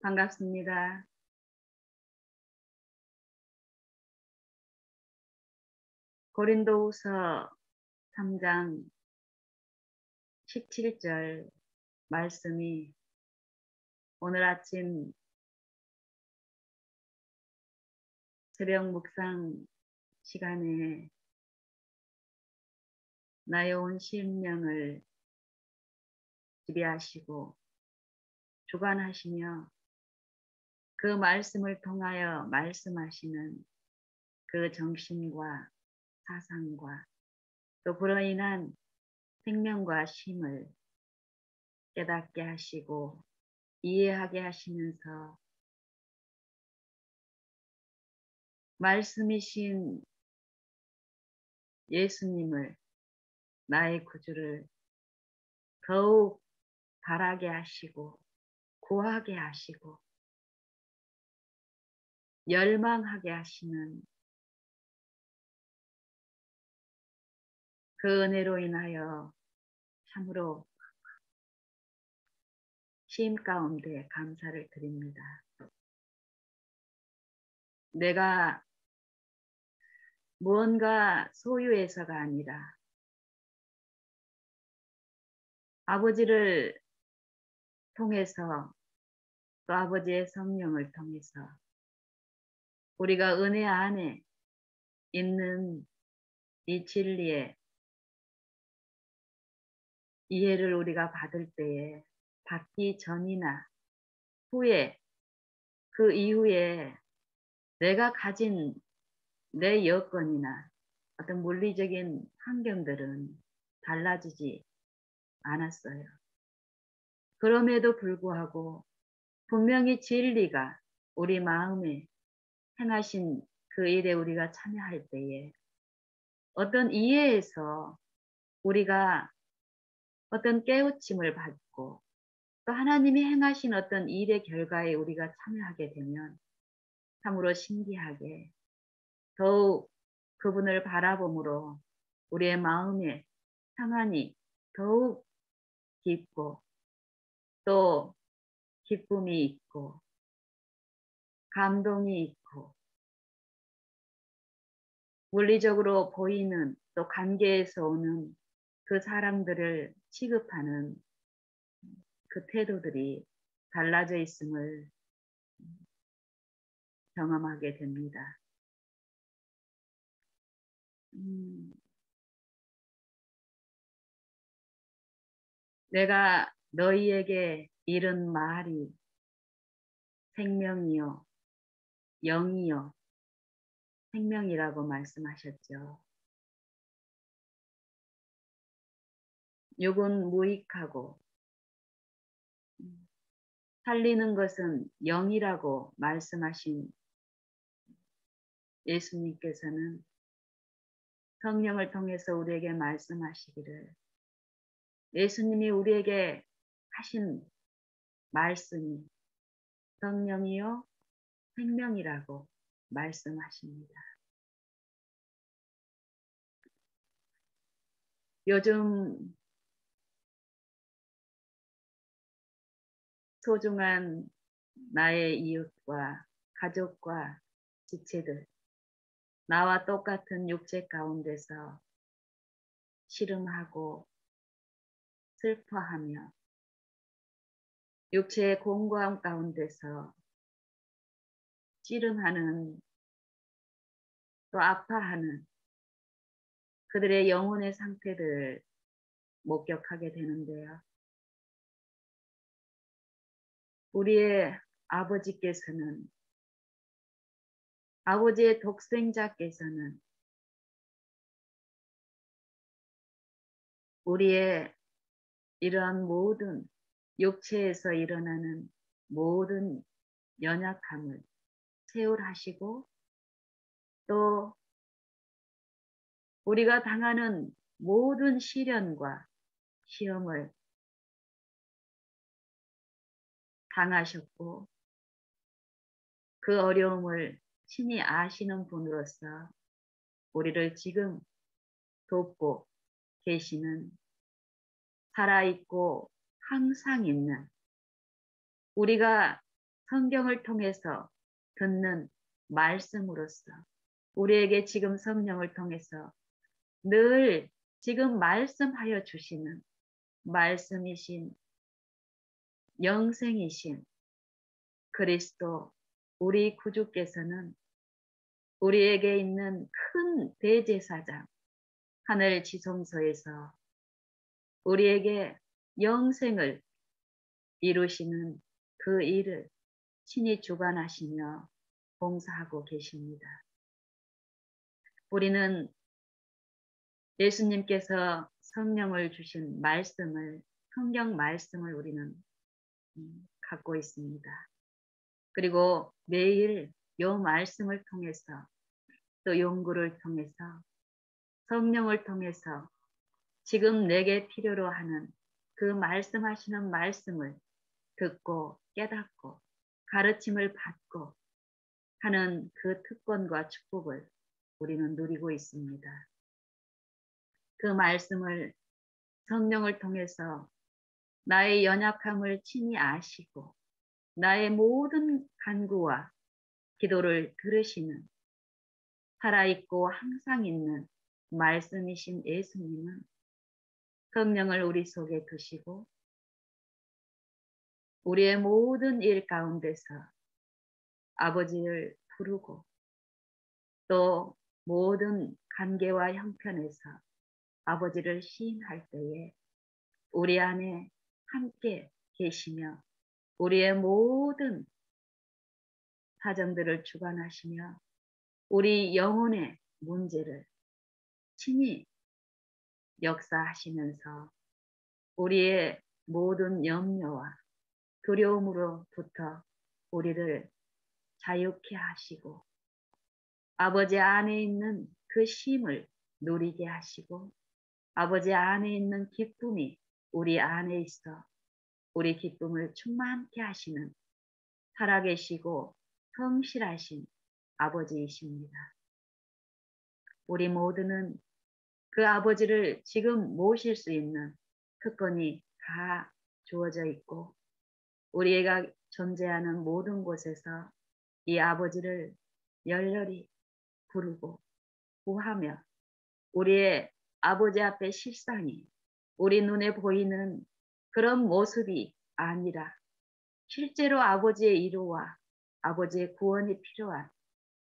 반갑습니다. 고린도후서 3장 17절 말씀이 오늘 아침 새벽 묵상 시간에 나의 온 심령을 지배하시고 주관하시며 그 말씀을 통하여 말씀하시는 그 정신과 사상과 또 그로 인한 생명과 쉼을 깨닫게 하시고 이해하게 하시면서 말씀이신 예수님을 나의 구주를 더욱 바라게 하시고 구하게 하시고 열망하게 하시는 그 은혜로 인하여 참으로 쉼 가운데 감사를 드립니다. 내가 무언가 소유해서가 아니라 아버지를 통해서 또 아버지의 성령을 통해서 우리가 은혜 안에 있는 이 진리의 이해를 우리가 받을 때에 받기 전이나 후에 그 이후에 내가 가진 내 여건이나 어떤 물리적인 환경들은 달라지지 않았어요. 그럼에도 불구하고 분명히 진리가 우리 마음에 행하신 그 일에 우리가 참여할 때에 어떤 이해에서 우리가 어떤 깨우침을 받고 또 하나님이 행하신 어떤 일의 결과에 우리가 참여하게 되면 참으로 신기하게 더욱 그분을 바라봄으로 우리의 마음의 평안이 더욱 깊고 또 기쁨이 있고 감동이 있고 물리적으로 보이는 또 관계에서 오는 그 사람들을 취급하는 그 태도들이 달라져 있음을 경험하게 됩니다. 내가 너희에게 이른 말이 생명이요 영이요 생명이라고 말씀하셨죠. 육은 무익하고 살리는 것은 영이라고 말씀하신 예수님께서는 성령을 통해서 우리에게 말씀하시기를 예수님이 우리에게 하신 말씀이 성령이요 생명이라고 말씀하십니다. 요즘 소중한 나의 이웃과 가족과 지체들, 나와 똑같은 육체 가운데서 씨름하고 슬퍼하며 육체의 공고함 가운데서 씨름하는 또 아파하는 그들의 영혼의 상태를 목격하게 되는데요. 우리의 아버지께서는 아버지의 독생자께서는 우리의 이러한 모든 육체에서 일어나는 모든 연약함을 채울하시고 또 우리가 당하는 모든 시련과 시험을 당하셨고 그 어려움을 친히 아시는 분으로서 우리를 지금 돕고 계시는 살아있고 항상 있는 우리가 성경을 통해서 듣는 말씀으로서 우리에게 지금 성령을 통해서 늘 지금 말씀하여 주시는 말씀이신 영생이신 그리스도 우리 구주께서는 우리에게 있는 큰 대제사장 하늘 지성소에서 우리에게 영생을 이루시는 그 일을 친히 주관하시며 봉사하고 계십니다. 우리는 예수님께서 성령을 주신 말씀을, 성경 말씀을 우리는 갖고 있습니다. 그리고 매일 이 말씀을 통해서 또 연구를 통해서 성령을 통해서 지금 내게 필요로 하는 그 말씀하시는 말씀을 듣고 깨닫고 가르침을 받고 하는 그 특권과 축복을 우리는 누리고 있습니다. 그 말씀을 성령을 통해서 나의 연약함을 친히 아시고 나의 모든 간구와 기도를 들으시는 살아있고 항상 있는 말씀이신 예수님은 성령을 우리 속에 두시고 우리의 모든 일 가운데서 아버지를 부르고 또 모든 관계와 형편에서 아버지를 시인할 때에 우리 안에 함께 계시며 우리의 모든 사정들을 주관하시며 우리 영혼의 문제를 친히 역사하시면서 우리의 모든 염려와 두려움으로부터 우리를 자유케 하시고 아버지 안에 있는 그 쉼을 누리게 하시고 아버지 안에 있는 기쁨이 우리 안에 있어 우리 기쁨을 충만케 하시는 살아계시고 성실하신 아버지이십니다. 우리 모두는 그 아버지를 지금 모실 수 있는 특권이 다 주어져 있고 우리가 존재하는 모든 곳에서 이 아버지를 열렬히 부르고 구하며 우리의 아버지 앞에 실상이 우리 눈에 보이는 그런 모습이 아니라 실제로 아버지의 이루와 아버지의 구원이 필요한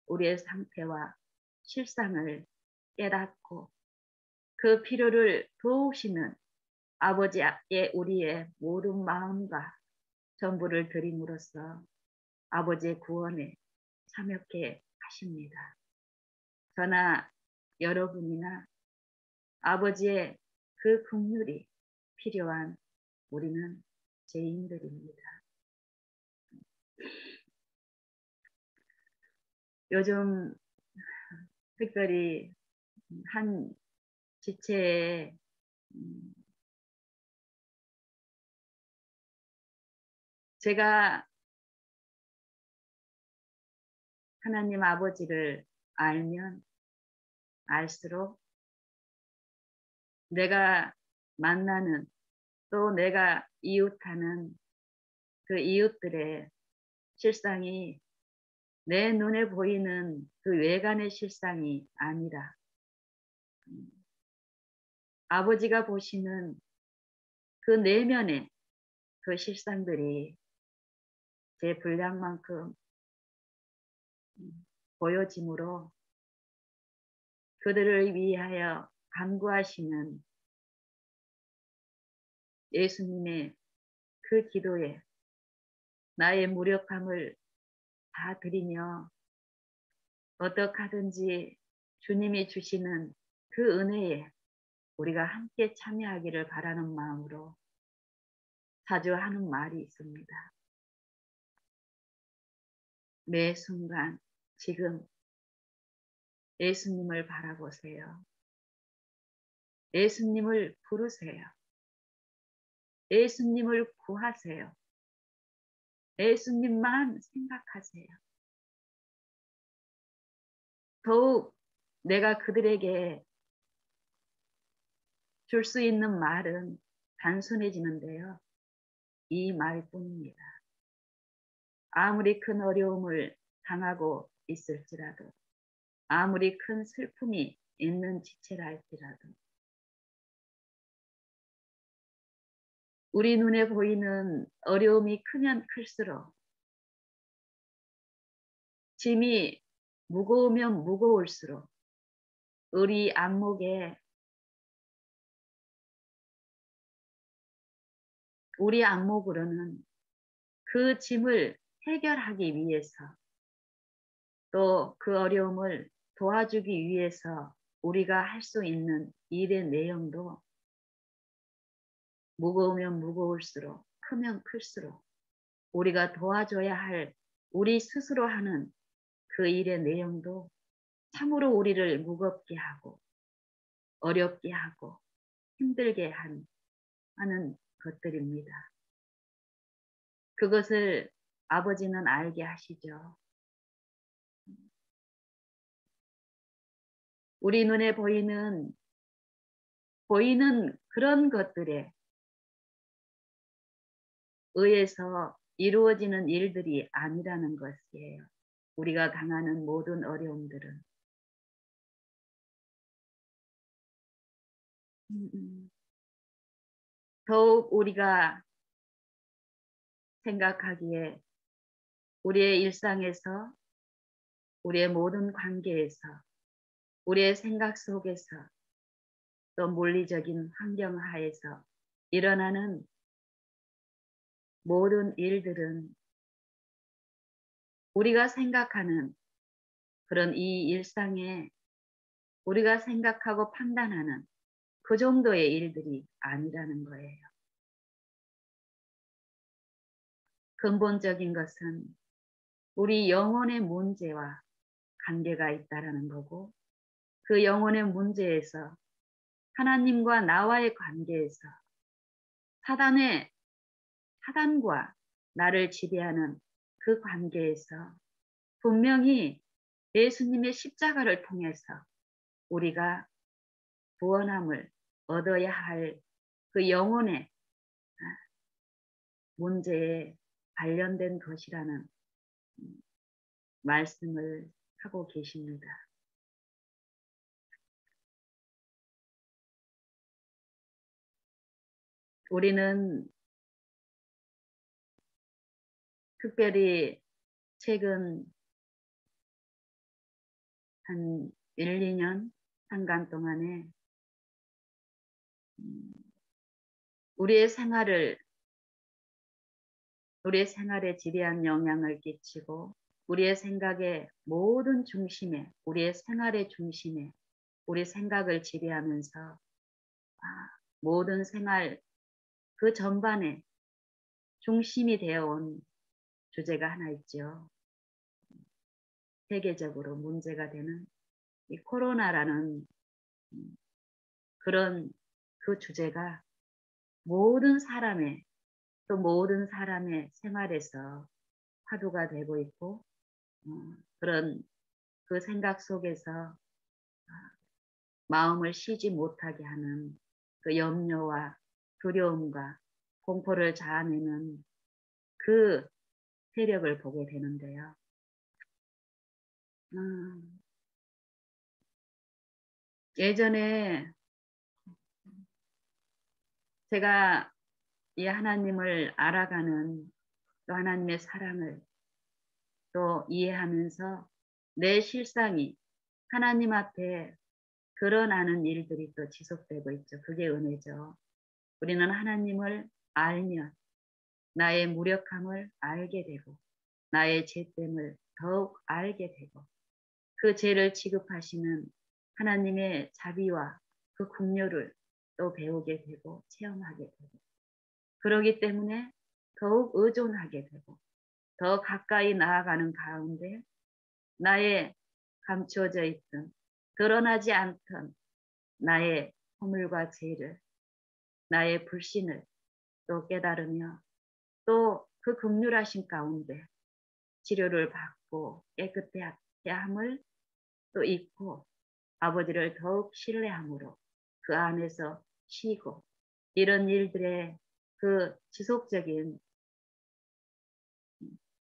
우리의 상태와 실상을 깨닫고 그 필요를 도우시는 아버지께 우리의 모든 마음과 전부를 드림으로써 아버지의 구원에 참여케 하십니다. 저나 여러분이나 아버지의 그 긍휼이 필요한 우리는 죄인들입니다. 요즘 특별히 한 지체에 제가 하나님 아버지를 알면 알수록 내가 만나는 또 내가 이웃하는 그 이웃들의 실상이 내 눈에 보이는 그 외관의 실상이 아니라 아버지가 보시는 그 내면의 그 실상들이 제 분량만큼 보여지므로 그들을 위하여 간구하시는 예수님의 그 기도에 나의 무력함을 다 드리며 어떻게 하든지 주님이 주시는 그 은혜에 우리가 함께 참여하기를 바라는 마음으로 자주 하는 말이 있습니다. 매 순간 지금 예수님을 바라보세요. 예수님을 부르세요. 예수님을 구하세요. 예수님만 생각하세요. 더욱 내가 그들에게 줄 수 있는 말은 단순해지는데요. 이 말뿐입니다. 아무리 큰 어려움을 당하고 있을지라도, 아무리 큰 슬픔이 있는 지체라 할지라도, 우리 눈에 보이는 어려움이 크면 클수록, 짐이 무거우면 무거울수록 우리 안목으로는 그 짐을 해결하기 위해서, 또 그 어려움을 도와주기 위해서 우리가 할 수 있는 일의 내용도 무거우면 무거울수록, 크면 클수록 우리가 도와줘야 할 우리 스스로 하는 그 일의 내용도 참으로 우리를 무겁게 하고 어렵게 하고 힘들게 하는 것들입니다. 그것을 아버지는 알게 하시죠. 우리 눈에 보이는 그런 것들에 의해서 이루어지는 일들이 아니라는 것이에요. 우리가 당하는 모든 어려움들은. 더욱 우리가 생각하기에 우리의 일상에서, 우리의 모든 관계에서, 우리의 생각 속에서, 또 물리적인 환경 하에서 일어나는 모든 일들은 우리가 생각하는 그런 이 일상에 우리가 생각하고 판단하는 그 정도의 일들이 아니라는 거예요. 근본적인 것은 우리 영혼의 문제와 관계가 있다라는 거고, 그 영혼의 문제에서 하나님과 나와의 관계에서 사단과 나를 지배하는 그 관계에서 분명히 예수님의 십자가를 통해서 우리가 구원함을 얻어야 할 그 영혼의 문제에 관련된 것이라는 말씀을 하고 계십니다. 우리는 특별히 최근 한 1, 2년 한간 동안에 우리의 생활에 지대한 영향을 끼치고 우리의 생각의 모든 중심에, 우리의 생활의 중심에 우리 생각을 지배하면서 모든 생활 그 전반에 중심이 되어온 주제가 하나 있죠. 세계적으로 문제가 되는 이 코로나라는 그런 그 주제가 모든 사람의 생활에서 화두가 되고 있고, 그런 그 생각 속에서 마음을 쉬지 못하게 하는 그 염려와 두려움과 공포를 자아내는 그 세력을 보게 되는데요. 예전에 제가 이 하나님을 알아가는, 또 하나님의 사랑을 또 이해하면서 내 실상이 하나님 앞에 드러나는 일들이 또 지속되고 있죠. 그게 은혜죠. 우리는 하나님을 알면 나의 무력함을 알게 되고 나의 죄됨을 더욱 알게 되고 그 죄를 지급하시는 하나님의 자비와 그 긍휼을 또 배우게 되고 체험하게 되고, 그러기 때문에 더욱 의존하게 되고 더 가까이 나아가는 가운데 나의 감추어져 있던 드러나지 않던 나의 허물과 죄를, 나의 불신을 또 깨달으며 또 그 긍휼하심 가운데 치료를 받고 깨끗해야 함을 또 잊고 아버지를 더욱 신뢰함으로 그 안에서 쉬고, 이런 일들의 그 지속적인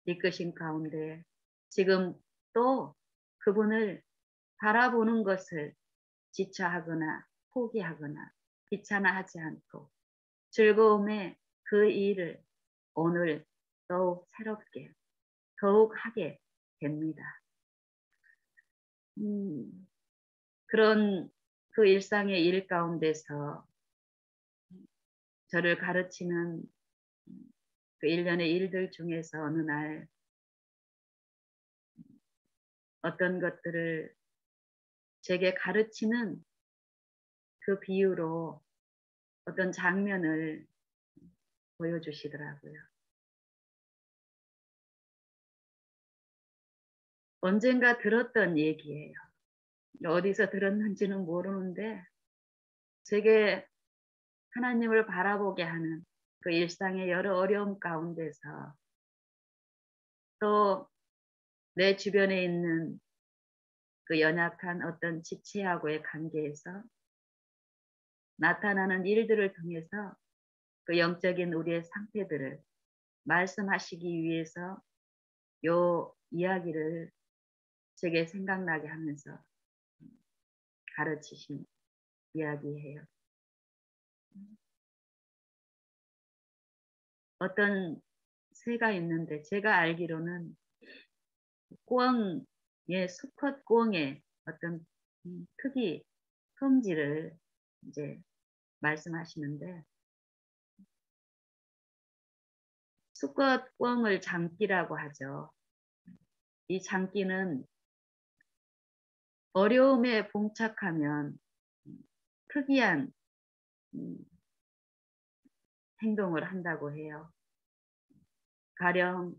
이끄신 가운데 지금 또 그분을 바라보는 것을 지쳐하거나 포기하거나 귀찮아하지 않고 즐거움에 그 일을 오늘 더욱 새롭게 더욱 하게 됩니다. 그런 그 일상의 일 가운데서 저를 가르치는 그 일련의 일들 중에서 어느 날 어떤 것들을 제게 가르치는 그 비유로 어떤 장면을 보여주시더라고요. 언젠가 들었던 얘기예요. 어디서 들었는지는 모르는데 제게 하나님을 바라보게 하는 그 일상의 여러 어려움 가운데서 또 내 주변에 있는 그 연약한 어떤 지체하고의 관계에서 나타나는 일들을 통해서 그 영적인 우리의 상태들을 말씀하시기 위해서 요 이야기를 제게 생각나게 하면서 가르치신 이야기예요. 어떤 새가 있는데 제가 알기로는 꿩의 수컷 꿩의 어떤 특이 품질을 이제 말씀하시는데 수컷 꿩을 장기라고 하죠. 이 장기는 어려움에 봉착하면 특이한 행동을 한다고 해요. 가령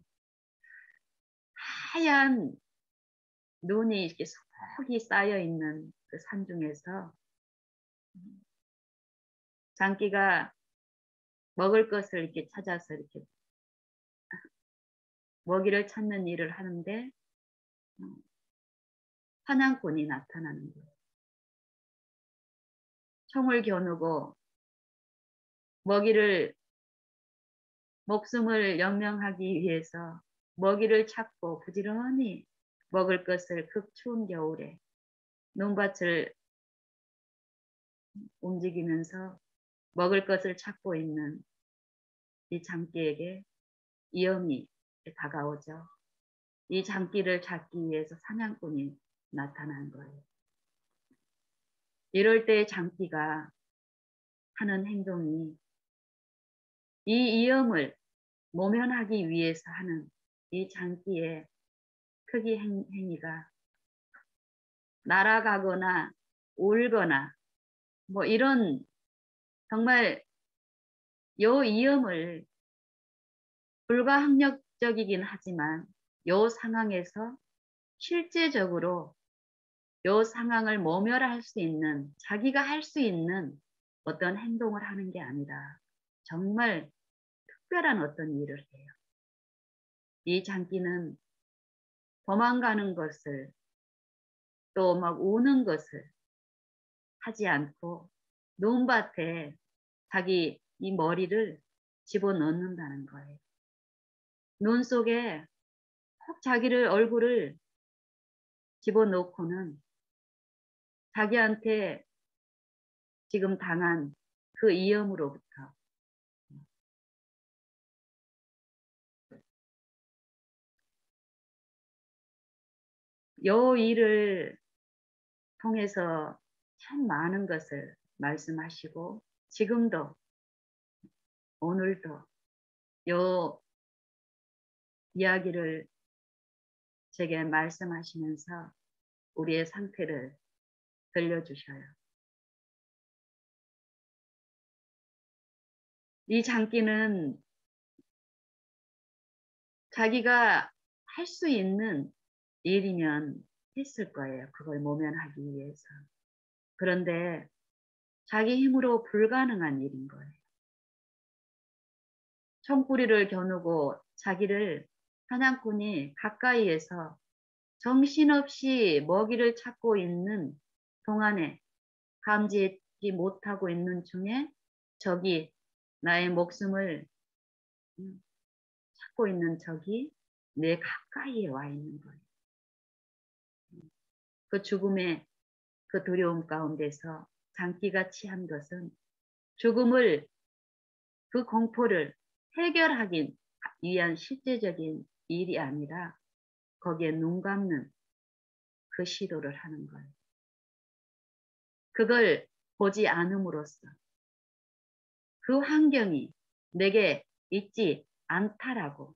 하얀 눈이 이렇게 속이 쌓여 있는 그 산 중에서 장기가 먹을 것을 이렇게 찾아서 이렇게 먹이를 찾는 일을 하는데 사냥꾼이 나타나는 거예요. 총을 겨누고 먹이를 목숨을 연명하기 위해서 먹이를 찾고 부지런히 먹을 것을 극추운 겨울에 논밭을 움직이면서 먹을 것을 찾고 있는 이 장기에게 위험이 다가오죠. 이 장기를 잡기 위해서 사냥꾼이 나타난 거예요. 이럴 때 장기가 하는 행동이 이 위험을 모면하기 위해서 하는 이 장기의 크기 행위가 날아가거나 울거나 뭐 이런 정말 요 위험을 불가항력적이긴 하지만 요 상황에서 실제적으로 요 상황을 모멸할 수 있는 자기가 할 수 있는 어떤 행동을 하는 게 아니라 정말 특별한 어떤 일을 해요. 이 장기는 도망가는 것을 또 막 우는 것을 하지 않고 논밭에 자기 이 머리를 집어넣는다는 거예요. 논 속에 꼭 자기를 얼굴을 집어넣고는 자기한테 지금 당한 그 위험으로부터 요 일을 통해서 참 많은 것을 말씀하시고 지금도 오늘도 요 이야기를 제게 말씀하시면서 우리의 상태를 들려주셔요. 이 장기는 자기가 할 수 있는 일이면 했을 거예요. 그걸 모면하기 위해서. 그런데 자기 힘으로 불가능한 일인 거예요. 총구리를 겨누고 자기를 사냥꾼이 가까이에서 정신없이 먹이를 찾고 있는 동안에 감지하지 못하고 있는 중에 적이 나의 목숨을 찾고 있는 적이 내 가까이에 와 있는 거예요. 그 죽음의 그 두려움 가운데서 장기가 취한 것은 죽음을, 그 공포를 해결하기 위한 실제적인 일이 아니라 거기에 눈 감는 그 시도를 하는 거예요. 그걸 보지 않음으로써 그 환경이 내게 있지 않다라고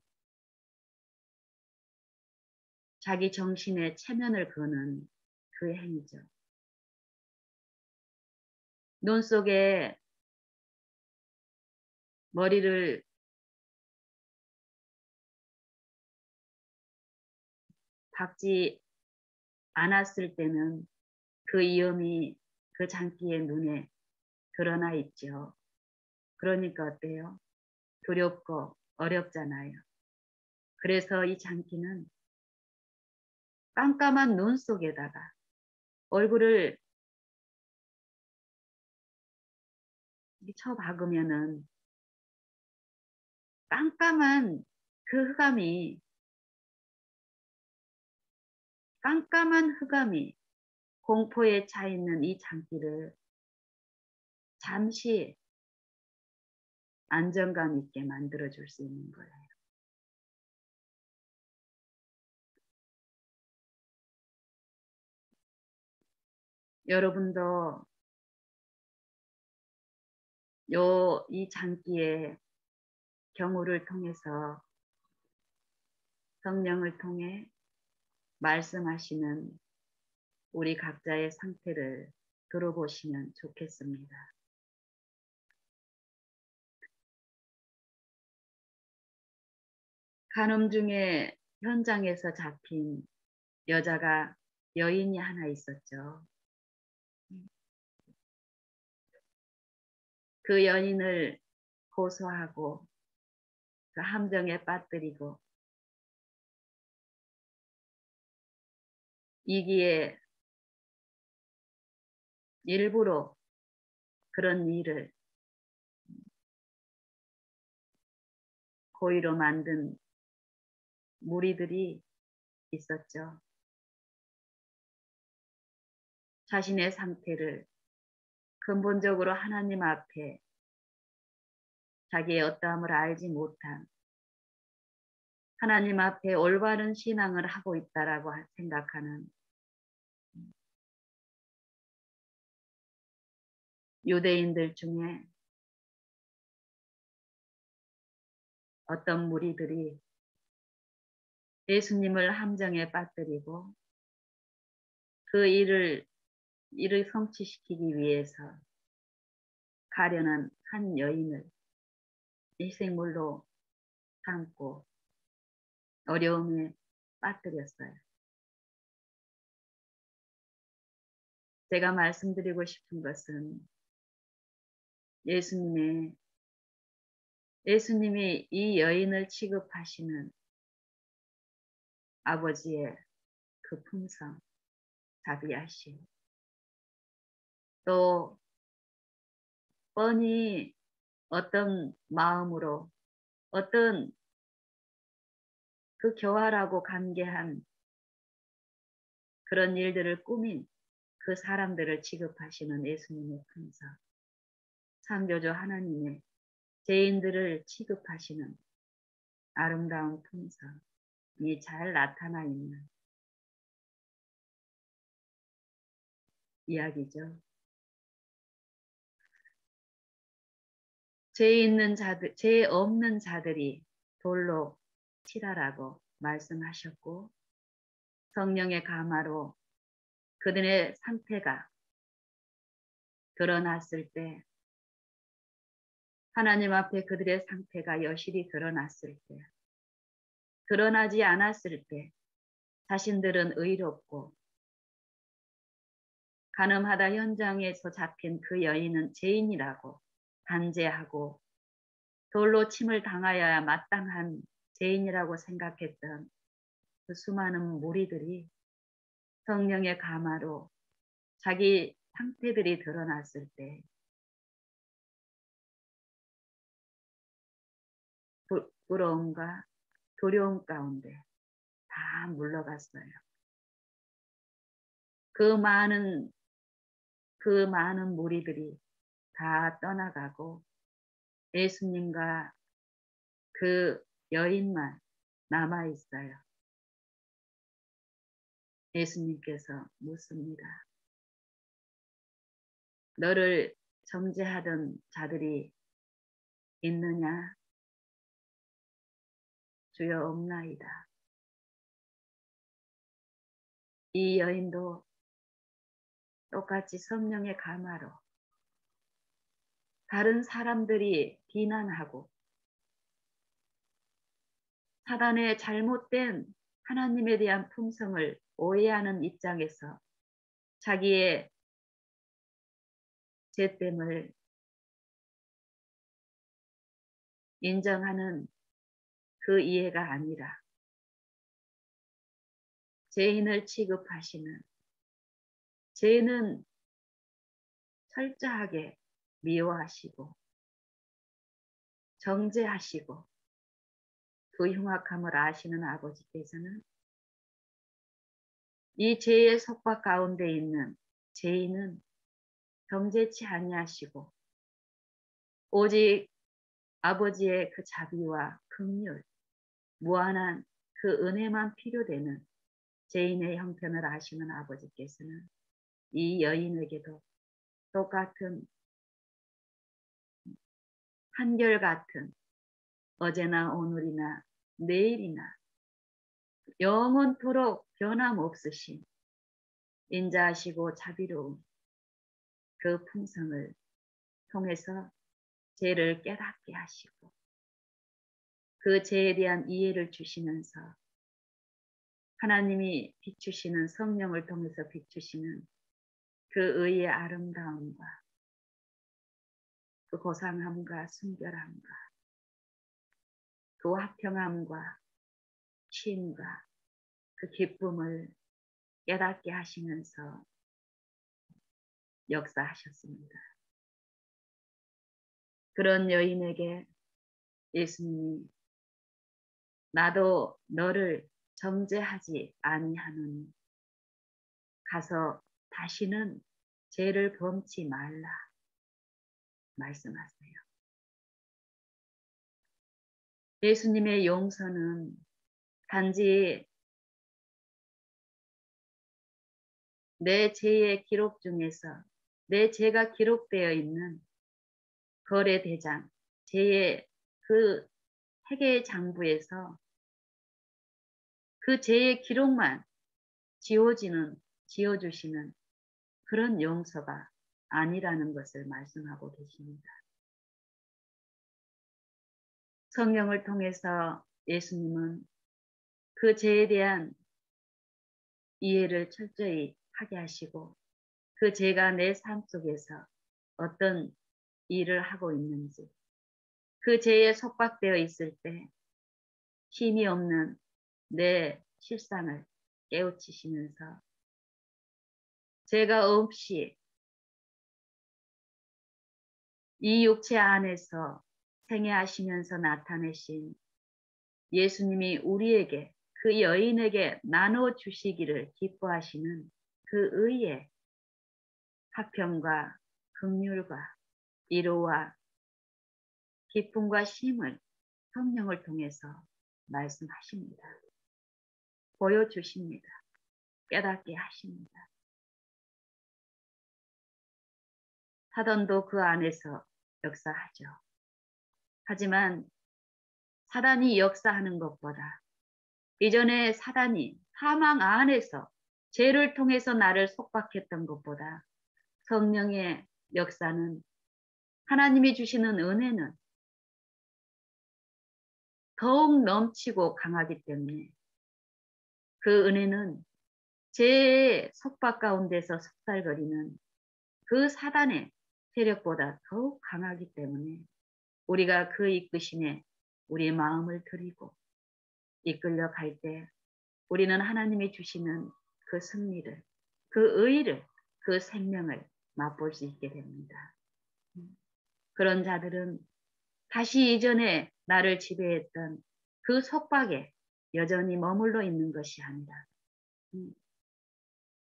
자기 정신에 체면을 거는 그 행위죠. 눈 속에 머리를 박지 않았을 때는 그 위험이 그 장기의 눈에 드러나 있죠. 그러니까 어때요? 두렵고 어렵잖아요. 그래서 이 장기는 깜깜한 눈 속에다가 얼굴을 쳐 박으면은 깜깜한 그 흑암이, 깜깜한 흑암이 공포에 차 있는 이 장기를 잠시 안정감 있게 만들어줄 수 있는 거예요. 여러분도 이 장기의 경우를 통해서 성령을 통해 말씀하시는 우리 각자의 상태를 들어보시면 좋겠습니다. 간음 중에 현장에서 잡힌 여자가, 여인이 하나 있었죠. 그 여인을 고소하고 그 함정에 빠뜨리고 이기에 일부러 그런 일을 고의로 만든 무리들이 있었죠. 자신의 상태를 근본적으로 하나님 앞에 자기의 어떠함을 알지 못한, 하나님 앞에 올바른 신앙을 하고 있다라고 생각하는 유대인들 중에 어떤 무리들이 예수님을 함정에 빠뜨리고 그 일을 성취시키기 위해서 가련한 한 여인을 희생물로 삼고 어려움에 빠뜨렸어요. 제가 말씀드리고 싶은 것은 예수님이 이 여인을 취급하시는 아버지의 그 품성, 자비하심, 또 뻔히 어떤 마음으로 어떤 그 교활하고 간계한 그런 일들을 꾸민 그 사람들을 취급하시는 예수님의 품성, 창조주 하나님의 죄인들을 취급하시는 아름다운 품성이 잘 나타나 있는 이야기죠. 죄 없는 자들이 돌로 치라라고 말씀하셨고, 성령의 감화로 그들의 상태가 드러났을 때, 하나님 앞에 그들의 상태가 여실히 드러났을 때, 드러나지 않았을 때 자신들은 의롭고, 간음하다 현장에서 잡힌 그 여인은 죄인이라고 단죄하고 돌로 침을 당하여야 마땅한 죄인이라고 생각했던 그 수많은 무리들이 성령의 감화로 자기 상태들이 드러났을 때 부끄러움과 두려움 가운데 다 물러갔어요. 그 많은 무리들이 다 떠나가고 예수님과 그 여인만 남아 있어요. 예수님께서 묻습니다. 너를 정죄하던 자들이 있느냐? 주여 없나이다. 이 여인도 똑같이 성령의 감화로 다른 사람들이 비난하고 사단의 잘못된 하나님에 대한 품성을 오해하는 입장에서 자기의 죄됨을 인정하는 그 이해가 아니라 죄인을 취급하시는, 죄는 철저하게 미워하시고 정죄하시고 그 흉악함을 아시는 아버지께서는 이 죄의 속박 가운데 있는 죄인은 정죄치 아니하시고 오직 아버지의 그 자비와 긍휼, 무한한 그 은혜만 필요되는 죄인의 형편을 아시는 아버지께서는 이 여인에게도 똑같은 한결같은 어제나 오늘이나 내일이나 영원토록 변함없으신 인자하시고 자비로운 그 품성을 통해서 죄를 깨닫게 하시고 그 죄에 대한 이해를 주시면서 하나님이 비추시는 성령을 통해서 비추시는 그 의의 아름다움과 그 고상함과 순결함과 그 화평함과 쉼과 그 기쁨을 깨닫게 하시면서 역사하셨습니다. 그런 여인에게 예수님이 나도 너를 정죄하지 아니하노니 가서 다시는 죄를 범치 말라 말씀하세요. 예수님의 용서는 단지 내 죄의 기록 중에서 내 죄가 기록되어 있는 거래대장, 죄의 그 회개의 장부에서 그 죄의 기록만 지워주시는 그런 용서가 아니라는 것을 말씀하고 계십니다. 성령을 통해서 예수님은 그 죄에 대한 이해를 철저히 하게 하시고 그 죄가 내 삶 속에서 어떤 일을 하고 있는지 그 죄에 속박되어 있을 때 힘이 없는 내 실상을 깨우치시면서 죄가 없이 이 육체 안에서 생애하시면서 나타내신 예수님이 우리에게 그 여인에게 나눠주시기를 기뻐하시는 그 의의 화평과 긍휼과 위로와 기쁨과 쉼을 성령을 통해서 말씀하십니다. 보여주십니다. 깨닫게 하십니다. 사단도 그 안에서 역사하죠. 하지만 사단이 역사하는 것보다 이전에 사단이 사망 안에서 죄를 통해서 나를 속박했던 것보다 성령의 역사는 하나님이 주시는 은혜는 더욱 넘치고 강하기 때문에 그 은혜는 죄의 속박 가운데서 속살거리는 그 사단의 세력보다 더욱 강하기 때문에 우리가 그 이끄심에 우리의 마음을 드리고 이끌려 갈 때 우리는 하나님이 주시는 그 승리를, 그 의를, 그 생명을 맛볼 수 있게 됩니다. 그런 자들은 다시 이전에 나를 지배했던 그 속박에 여전히 머물러 있는 것이 아니라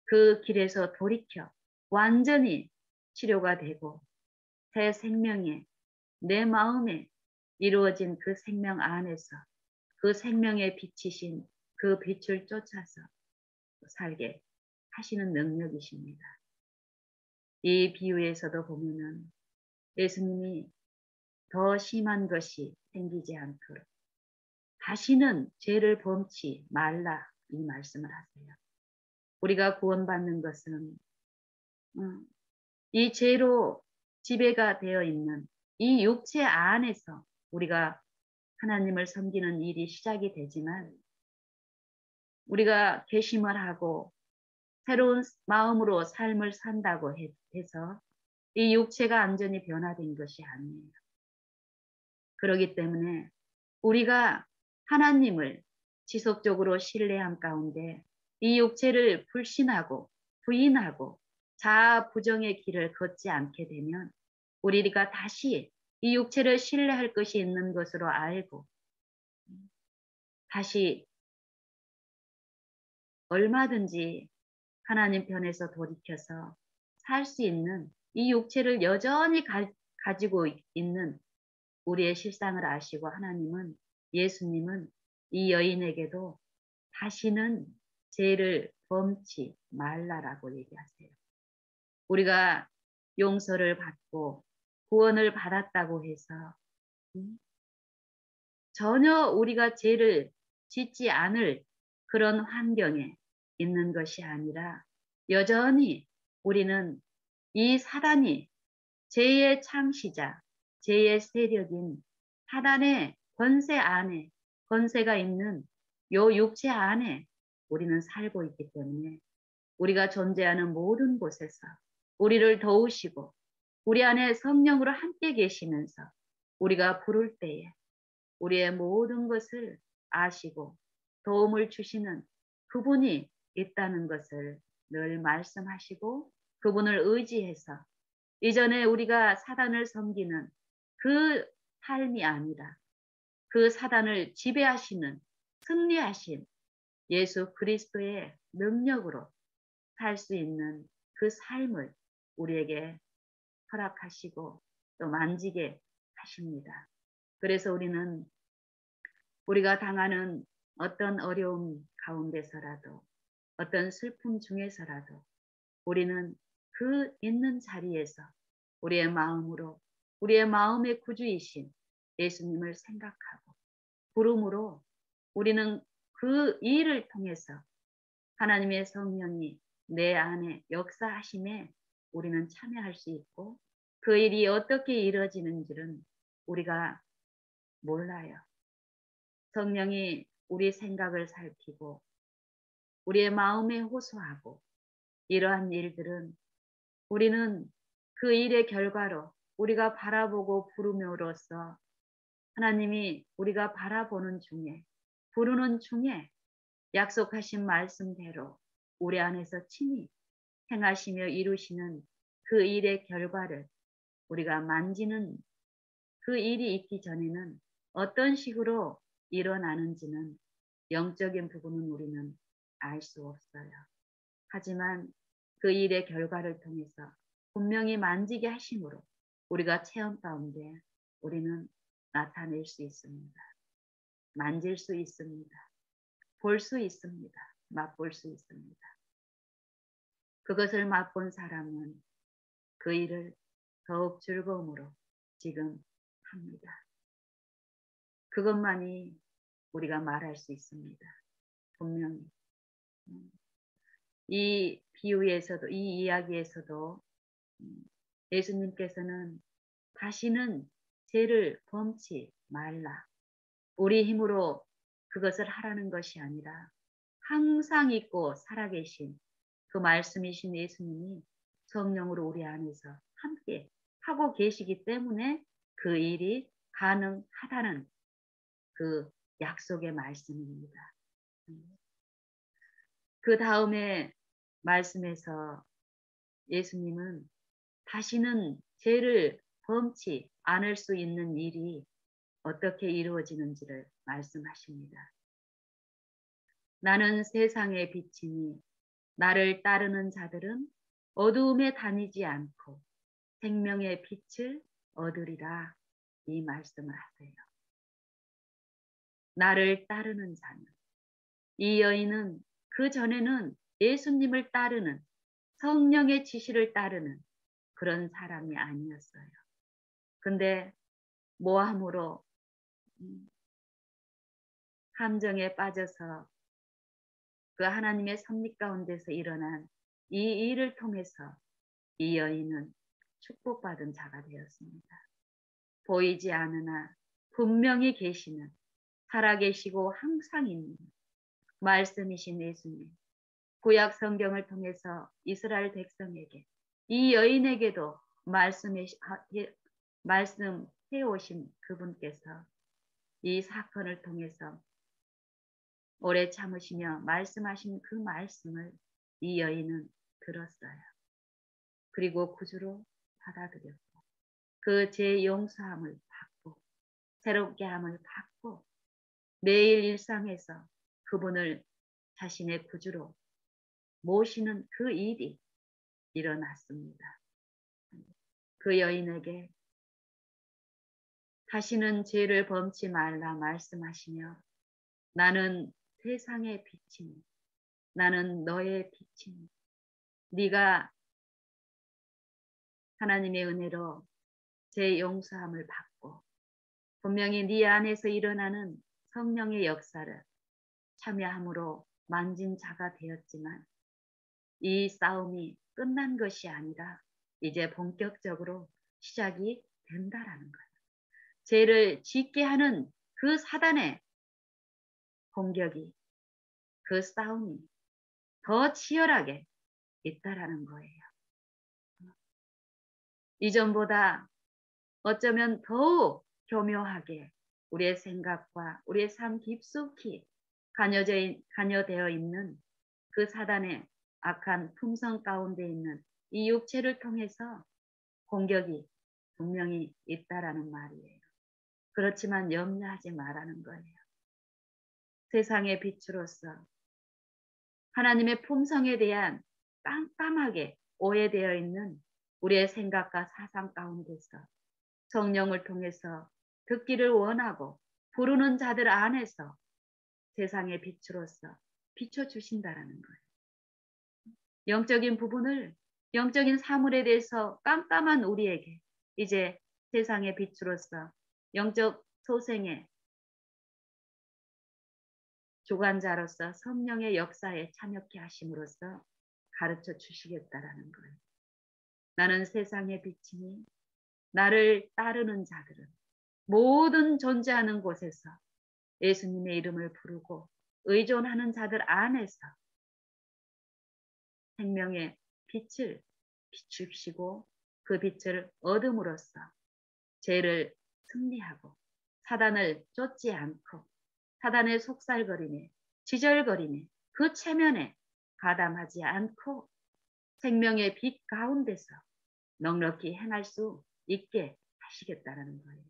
그 길에서 돌이켜 완전히 치료가 되고 새 생명에 내 마음에 이루어진 그 생명 안에서 그 생명의 빛이신 그 빛을 쫓아서 살게 하시는 능력이십니다. 이 비유에서도 보면은 예수님이 더 심한 것이 생기지 않도록 다시는 죄를 범치 말라 이 말씀을 하세요. 우리가 구원받는 것은 이 죄로 지배가 되어 있는 이 육체 안에서 우리가 하나님을 섬기는 일이 시작이 되지만 우리가 결심을 하고 새로운 마음으로 삶을 산다고 해서 이 육체가 완전히 변화된 것이 아니에요. 그렇기 때문에 우리가 하나님을 지속적으로 신뢰함 가운데 이 육체를 불신하고 부인하고 자아 부정의 길을 걷지 않게 되면 우리가 다시 이 육체를 신뢰할 것이 있는 것으로 알고 다시 얼마든지 하나님 편에서 돌이켜서 살 수 있는 이 육체를 여전히 가지고 있는 우리의 실상을 아시고 하나님은 예수님은 이 여인에게도 다시는 죄를 범치 말라라고 얘기하세요. 우리가 용서를 받고 구원을 받았다고 해서 전혀 우리가 죄를 짓지 않을 그런 환경에 있는 것이 아니라 여전히 우리는 이 사단이 죄의 창시자, 죄의 세력인 사단의 권세 안에 권세가 있는 요 육체 안에 우리는 살고 있기 때문에 우리가 존재하는 모든 곳에서 우리를 도우시고 우리 안에 성령으로 함께 계시면서 우리가 부를 때에 우리의 모든 것을 아시고 도움을 주시는 그분이 있다는 것을 늘 말씀하시고 그분을 의지해서 이전에 우리가 사단을 섬기는 그 삶이 아니라 그 사단을 지배하시는 승리하신 예수 그리스도의 능력으로 살 수 있는 그 삶을 우리에게 허락하시고 또 만지게 하십니다. 그래서 우리가 당하는 어떤 어려움 가운데서라도 어떤 슬픔 중에서라도 우리는 그 있는 자리에서 우리의 마음으로 우리의 마음의 구주이신 예수님을 생각하고 부름으로 우리는 그 일을 통해서 하나님의 성령이 내 안에 역사하심에 우리는 참여할 수 있고 그 일이 어떻게 이루어지는지는 우리가 몰라요. 성령이 우리 생각을 살피고 우리의 마음에 호소하고 이러한 일들은 우리는 그 일의 결과로 우리가 바라보고 부름으로써 하나님이 우리가 바라보는 중에 부르는 중에 약속하신 말씀대로 우리 안에서 친히 행하시며 이루시는 그 일의 결과를 우리가 만지는 그 일이 있기 전에는 어떤 식으로 일어나는지는 영적인 부분은 우리는 알 수 없어요. 하지만 그 일의 결과를 통해서 분명히 만지게 하심으로 우리가 체험 가운데 우리는 나타낼 수 있습니다. 만질 수 있습니다. 볼 수 있습니다. 맛볼 수 있습니다. 그것을 맛본 사람은 그 일을 더욱 즐거움으로 지금 합니다. 그것만이 우리가 말할 수 있습니다. 분명히. 이 비유에서도 이 이야기에서도 예수님께서는 다시는 죄를 범치 말라. 우리 힘으로 그것을 하라는 것이 아니라 항상 있고 살아계신 그 말씀이신 예수님이 성령으로 우리 안에서 함께 하고 계시기 때문에 그 일이 가능하다는 그 약속의 말씀입니다. 그 다음에 말씀에서 예수님은 다시는 죄를 범치 않을 수 있는 일이 어떻게 이루어지는지를 말씀하십니다. 나는 세상의 빛이니 나를 따르는 자들은 어두움에 다니지 않고 생명의 빛을 얻으리라. 이 말씀을 하세요. 나를 따르는 자는, 이 여인은 그 전에는 예수님을 따르는, 성령의 지시를 따르는 그런 사람이 아니었어요. 근데 모함으로 함정에 빠져서 그 하나님의 섭리 가운데서 일어난 이 일을 통해서 이 여인은 축복받은 자가 되었습니다. 보이지 않으나 분명히 계시는, 살아계시고 항상 있는 말씀이신 예수님, 구약 성경을 통해서 이스라엘 백성에게, 이 여인에게도 말씀해 오신 그분께서 이 사건을 통해서 오래 참으시며 말씀하신 그 말씀을 이 여인은 들었어요. 그리고 구주로 받아들였고 그 죄 용서함을 받고 새롭게 함을 받고 매일 일상에서 그분을 자신의 구주로 모시는 그 일이 일어났습니다. 그 여인에게 다시는 죄를 범치 말라 말씀하시며 나는 세상의 빛이니 나는 너의 빛이니 네가 하나님의 은혜로 죄 용서함을 받고 분명히 네 안에서 일어나는 성령의 역사를 참여함으로 만진 자가 되었지만 이 싸움이 끝난 것이 아니라 이제 본격적으로 시작이 된다라는 거예요. 죄를 짓게 하는 그 사단의 공격이, 그 싸움이 더 치열하게 있다라는 거예요. 이전보다 어쩌면 더욱 교묘하게 우리의 생각과 우리의 삶 깊숙이 관여되어 있는 그 사단의 악한 품성 가운데 있는 이 육체를 통해서 공격이 분명히 있다라는 말이에요. 그렇지만 염려하지 말라는 거예요. 세상의 빛으로서 하나님의 품성에 대한 깜깜하게 오해되어 있는 우리의 생각과 사상 가운데서 성령을 통해서 듣기를 원하고 부르는 자들 안에서 세상의 빛으로서 비춰주신다라는 거예요. 영적인 부분을, 영적인 사물에 대해서 깜깜한 우리에게 이제 세상의 빛으로서 영적 소생의 주관자로서 성령의 역사에 참여케 하심으로써 가르쳐 주시겠다라는 거예요. 나는 세상의 빛이니 나를 따르는 자들은 모든 존재하는 곳에서 예수님의 이름을 부르고 의존하는 자들 안에서 생명의 빛을 비추시고 그 빛을 얻음으로써 죄를 승리하고 사단을 쫓지 않고 사단의 속살거림에 지절거림에 그 체면에 가담하지 않고 생명의 빛 가운데서 넉넉히 행할 수 있게 하시겠다라는 거예요.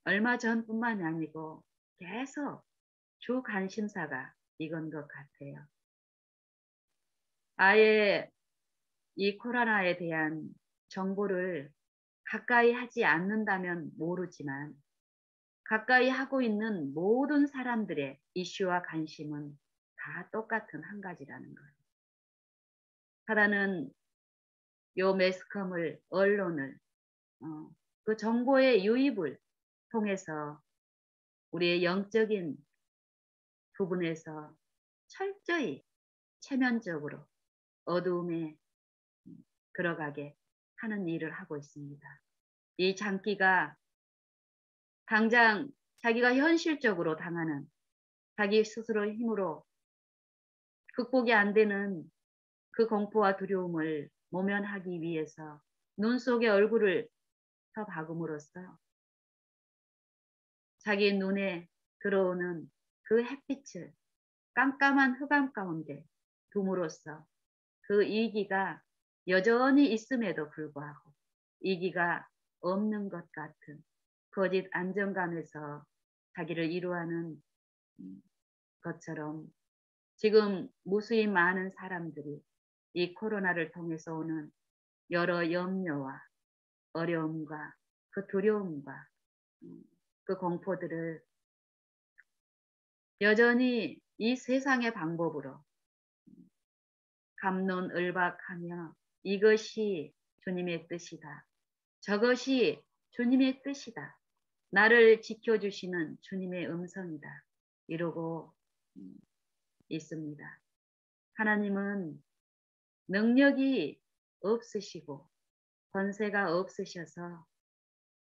얼마 전뿐만이 아니고 계속 주 관심사가 이건 것 같아요. 아예 이 코로나에 대한 정보를 가까이 하지 않는다면 모르지만 가까이 하고 있는 모든 사람들의 이슈와 관심은 다 똑같은 한 가지라는 거예요. 사단은 요 매스컴을, 언론을, 그 정보의 유입을 통해서 우리의 영적인 부분에서 철저히 체면적으로 어두움에 들어가게 하는 일을 하고 있습니다. 이 장기가 당장 자기가 현실적으로 당하는 자기 스스로의 힘으로 극복이 안 되는 그 공포와 두려움을 모면하기 위해서 눈 속에 얼굴을 더 박음으로써 자기 눈에 들어오는 그 햇빛을 깜깜한 흑암 가운데 둠으로써 그 이기가 여전히 있음에도 불구하고 이기가 없는 것 같은 거짓 안정감에서 자기를 이루하는 것처럼 지금 무수히 많은 사람들이 이 코로나를 통해서 오는 여러 염려와 어려움과 그 두려움과 그 공포들을 여전히 이 세상의 방법으로 갑론을박하며 이것이 주님의 뜻이다. 저것이 주님의 뜻이다. 나를 지켜주시는 주님의 음성이다. 이러고 있습니다. 하나님은 능력이 없으시고 권세가 없으셔서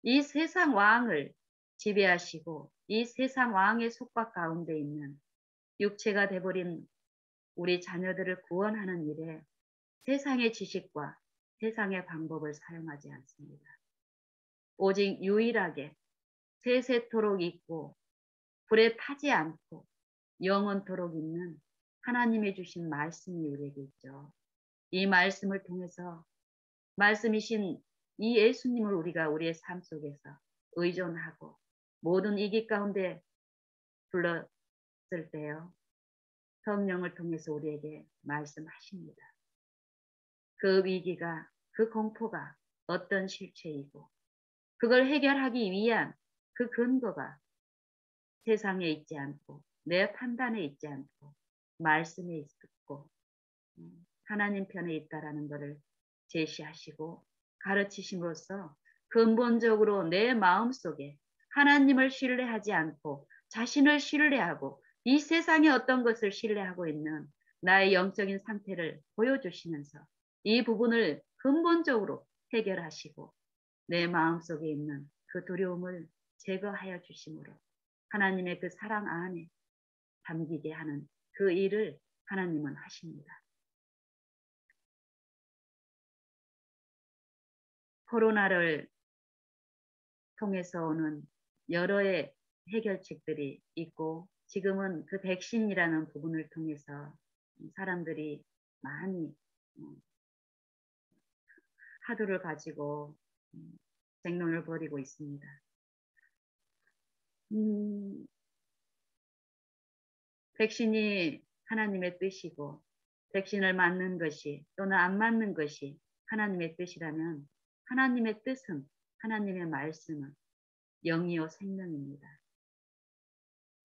이 세상 왕을 지배하시고 이 세상 왕의 속박 가운데 있는 육체가 되어버린 우리 자녀들을 구원하는 일에 세상의 지식과 세상의 방법을 사용하지 않습니다. 오직 유일하게 세세토록 있고 불에 타지 않고 영원토록 있는 하나님이 주신 말씀이 우리에게 있죠. 이 말씀을 통해서 말씀이신 이 예수님을 우리가 우리의 삶 속에서 의존하고 모든 위기 가운데 불렀을 때요. 성령을 통해서 우리에게 말씀하십니다. 그 위기가 그 공포가 어떤 실체이고 그걸 해결하기 위한 그 근거가 세상에 있지 않고 내 판단에 있지 않고 말씀에 있고 하나님 편에 있다라는 것을 제시하시고 가르치심으로써 근본적으로 내 마음속에 하나님을 신뢰하지 않고 자신을 신뢰하고 이 세상의 어떤 것을 신뢰하고 있는 나의 영적인 상태를 보여주시면서 이 부분을 근본적으로 해결하시고 내 마음속에 있는 그 두려움을 제거하여 주심으로 하나님의 그 사랑 안에 담기게 하는 그 일을 하나님은 하십니다. 코로나를 통해서 오는 여러의 해결책들이 있고 지금은 그 백신이라는 부분을 통해서 사람들이 많이 화두를 가지고 쟁론을 벌이고 있습니다. 백신이 하나님의 뜻이고 백신을 맞는 것이 또는 안 맞는 것이 하나님의 뜻이라면 하나님의 뜻은 하나님의 말씀은 영이요 생명입니다.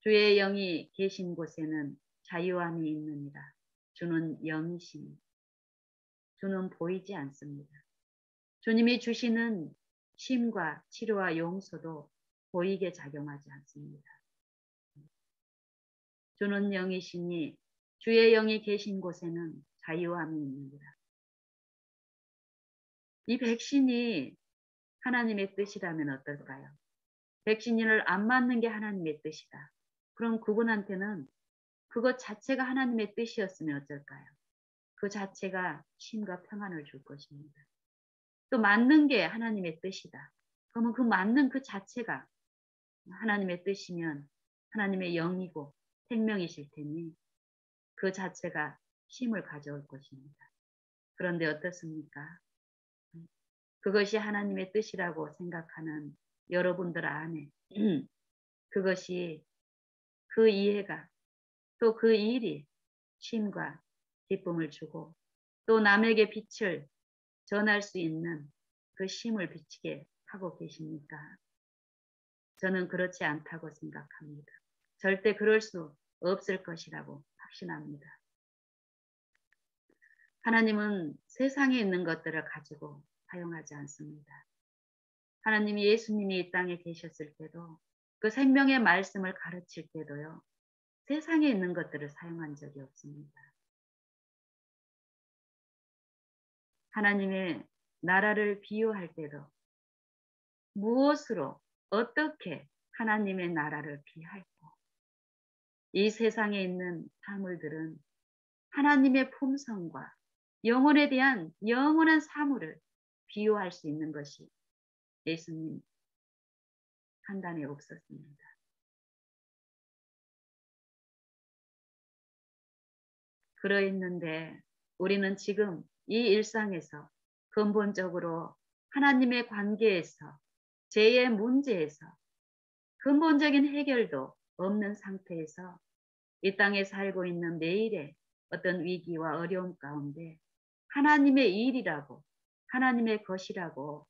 주의 영이 계신 곳에는 자유함이 있느니라. 주는 영이시니 주는 보이지 않습니다. 주님이 주시는 쉼과 치료와 용서도 보이게 작용하지 않습니다. 주는 영이시니 주의 영이 계신 곳에는 자유함이 있느니라. 이 백신이 하나님의 뜻이라면 어떨까요? 백신을 안 맞는 게 하나님의 뜻이다. 그럼 그분한테는 그것 자체가 하나님의 뜻이었으면 어쩔까요? 그 자체가 쉼과 평안을 줄 것입니다. 또 맞는 게 하나님의 뜻이다. 그러면 그 맞는 그 자체가 하나님의 뜻이면 하나님의 영이고 생명이실 테니 그 자체가 쉼을 가져올 것입니다. 그런데 어떻습니까? 그것이 하나님의 뜻이라고 생각하는 여러분들 안에 그것이 그 이해가 또 그 일이 쉼과 기쁨을 주고 또 남에게 빛을 전할 수 있는 그 쉼을 비치게 하고 계십니까? 저는 그렇지 않다고 생각합니다. 절대 그럴 수 없을 것이라고 확신합니다. 하나님은 세상에 있는 것들을 가지고 사용하지 않습니다. 하나님이 예수님이 이 땅에 계셨을 때도 그 생명의 말씀을 가르칠 때도요. 세상에 있는 것들을 사용한 적이 없습니다. 하나님의 나라를 비유할 때도 무엇으로 어떻게 하나님의 나라를 비할까? 이 세상에 있는 사물들은 하나님의 품성과 영혼에 대한 영원한 사물을 비유할 수 있는 것이 예수님 판단에 없었습니다. 그러했는데 우리는 지금 이 일상에서 근본적으로 하나님의 관계에서 죄의 문제에서 근본적인 해결도 없는 상태에서 이 땅에 살고 있는 매일의 어떤 위기와 어려움 가운데 하나님의 일이라고, 하나님의 것이라고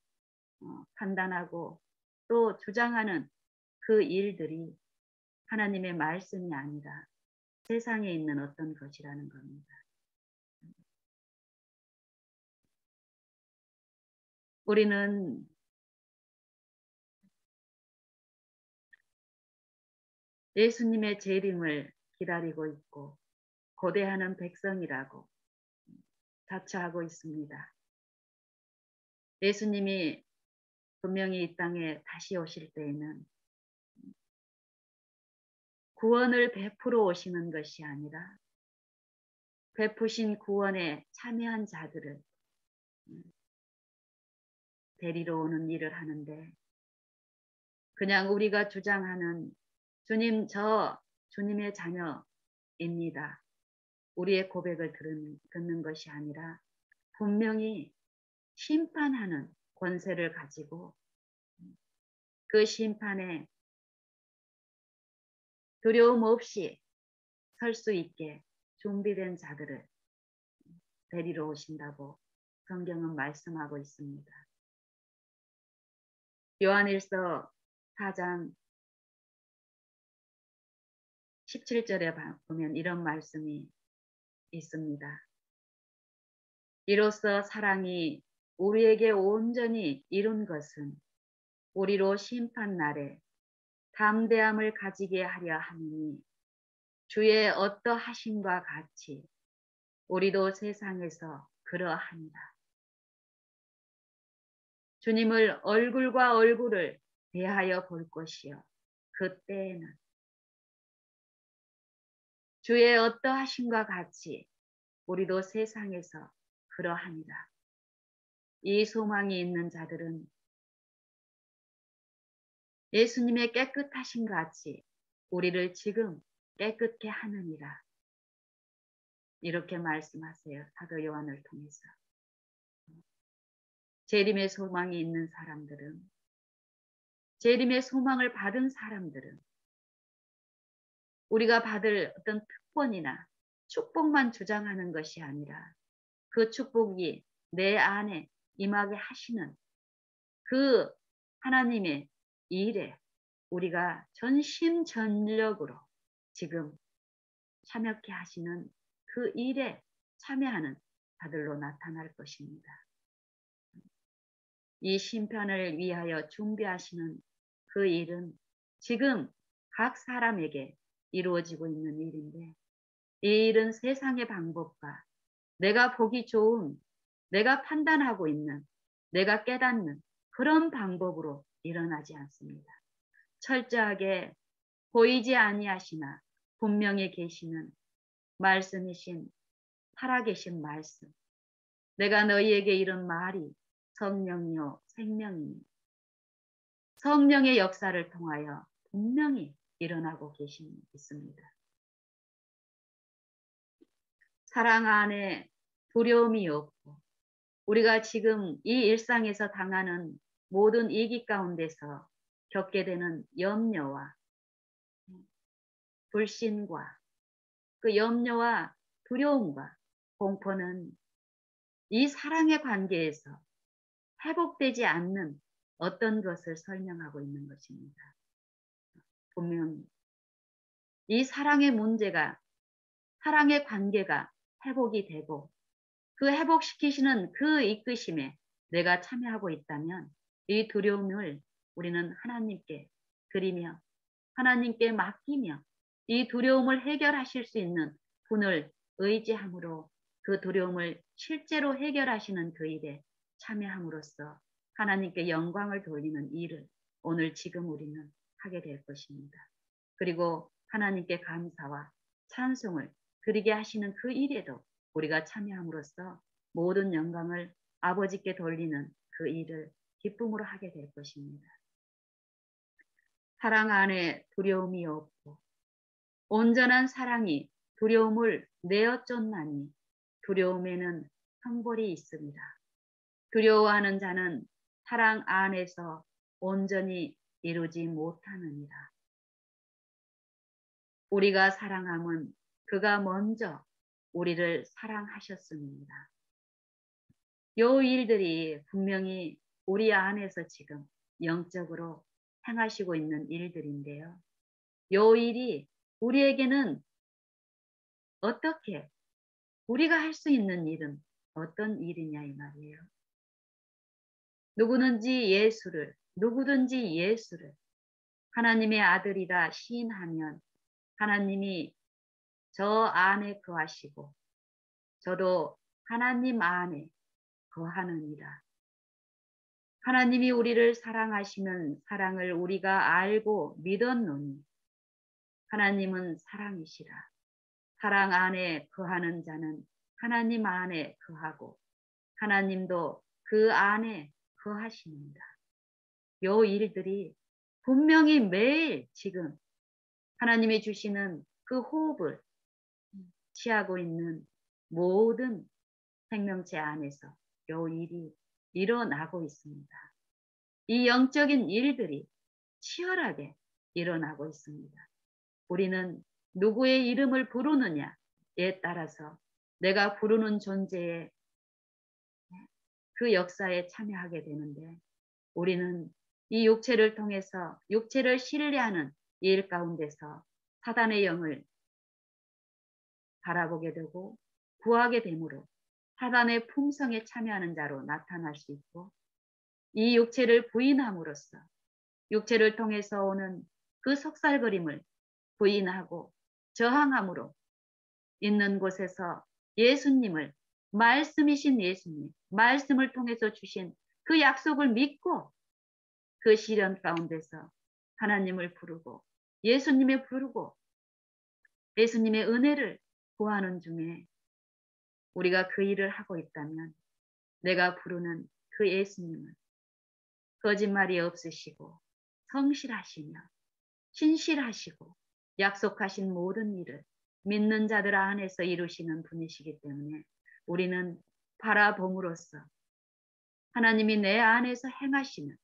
판단하고 또 주장하는 그 일들이 하나님의 말씀이 아니라 세상에 있는 어떤 것이라는 겁니다. 우리는 예수님의 재림을 기다리고 있고 고대하는 백성이라고 자처하고 있습니다. 예수님이 분명히 이 땅에 다시 오실 때에는 구원을 베풀어 오시는 것이 아니라 베푸신 구원에 참여한 자들을 데리러 오는 일을 하는데 그냥 우리가 주장하는 주님, 저 주님의 자녀입니다. 우리의 고백을 듣는 것이 아니라 분명히 심판하는 권세를 가지고 그 심판에 두려움 없이 설 수 있게 준비된 자들을 데리러 오신다고 성경은 말씀하고 있습니다. 요한일서 4장 17절에 보면 이런 말씀이 있습니다. 이로써 사랑이 우리에게 온전히 이룬 것은 우리로 심판날에 담대함을 가지게 하려 함이니 주의 어떠하심과 같이 우리도 세상에서 그러합니다. 주님을 얼굴과 얼굴을 대하여 볼 것이요 그때에는 주의 어떠하심과 같이 우리도 세상에서 그러합니다. 이 소망이 있는 자들은 예수님의 깨끗하심 같이 우리를 지금 깨끗게 하느니라. 이렇게 말씀하세요. 사도 요한을 통해서. 재림의 소망이 있는 사람들은, 재림의 소망을 받은 사람들은 우리가 받을 어떤 특권이나 축복만 주장하는 것이 아니라 그 축복이 내 안에 임하게 하시는 그 하나님의 일에 우리가 전심전력으로 지금 참여케 하시는 그 일에 참여하는 자들로 나타날 것입니다. 이 심판을 위하여 준비하시는 그 일은 지금 각 사람에게 이루어지고 있는 일인데 이 일은 세상의 방법과 내가 보기 좋은, 내가 판단하고 있는, 내가 깨닫는 그런 방법으로 일어나지 않습니다. 철저하게 보이지 아니하시나 분명히 계시는 말씀이신 살아계신 말씀. 내가 너희에게 이런 말이 성령이요 생명이니 성령의 역사를 통하여 분명히 일어나고 있습니다. 사랑 안에 두려움이 없고 우리가 지금 이 일상에서 당하는 모든 위기 가운데서 겪게 되는 염려와 불신과 그 염려와 두려움과 공포는 이 사랑의 관계에서 회복되지 않는 어떤 것을 설명하고 있는 것입니다. 분명히 이 사랑의 문제가 사랑의 관계가 회복이 되고 그 회복시키시는 그 이끄심에 내가 참여하고 있다면 이 두려움을 우리는 하나님께 드리며 하나님께 맡기며 이 두려움을 해결하실 수 있는 분을 의지함으로 그 두려움을 실제로 해결하시는 그 일에 참여함으로써 하나님께 영광을 돌리는 일을 오늘 지금 우리는 하게 될 것입니다. 그리고 하나님께 감사와 찬송을 드리게 하시는 그 일에도 우리가 참여함으로써 모든 영광을 아버지께 돌리는 그 일을 기쁨으로 하게 될 것입니다. 사랑 안에 두려움이 없고 온전한 사랑이 두려움을 내어 쫓나니 두려움에는 형벌이 있습니다. 두려워하는 자는 사랑 안에서 온전히 이루지 못하느니라. 우리가 사랑함은 그가 먼저 우리를 사랑하셨습니다. 요 일들이 분명히 우리 안에서 지금 영적으로 행하시고 있는 일들인데요. 요 일이 우리에게는 어떻게 우리가 할 수 있는 일은 어떤 일이냐 이 말이에요. 누구든지 예수를 하나님의 아들이라 시인하면 하나님이 저 안에 거하시고 저도 하나님 안에 거하느니라. 하나님이 우리를 사랑하시면 사랑을 우리가 알고 믿었노니 하나님은 사랑이시라. 사랑 안에 거하는 자는 하나님 안에 거하고 하나님도 그 안에 거하십니다. 요 일들이 분명히 매일 지금 하나님이 주시는 그 호흡을 취하고 있는 모든 생명체 안에서 요 일이 일어나고 있습니다. 이 영적인 일들이 치열하게 일어나고 있습니다. 우리는 누구의 이름을 부르느냐에 따라서 내가 부르는 존재의 그 역사에 참여하게 되는데 우리는 이 육체를 통해서 육체를 신뢰하는 일 가운데서 사단의 영을 바라보게 되고 구하게 되므로 사단의 품성에 참여하는 자로 나타날 수 있고 이 육체를 부인함으로써 육체를 통해서 오는 그 속살거림을 부인하고 저항함으로 있는 곳에서 예수님을 말씀이신 예수님 말씀을 통해서 주신 그 약속을 믿고 그 시련 가운데서 하나님을 부르고 예수님을 부르고 예수님의 은혜를 구하는 중에 우리가 그 일을 하고 있다면 내가 부르는 그 예수님은 거짓말이 없으시고 성실하시며 신실하시고 약속하신 모든 일을 믿는 자들 안에서 이루시는 분이시기 때문에 우리는 바라봄으로써 하나님이 내 안에서 행하시는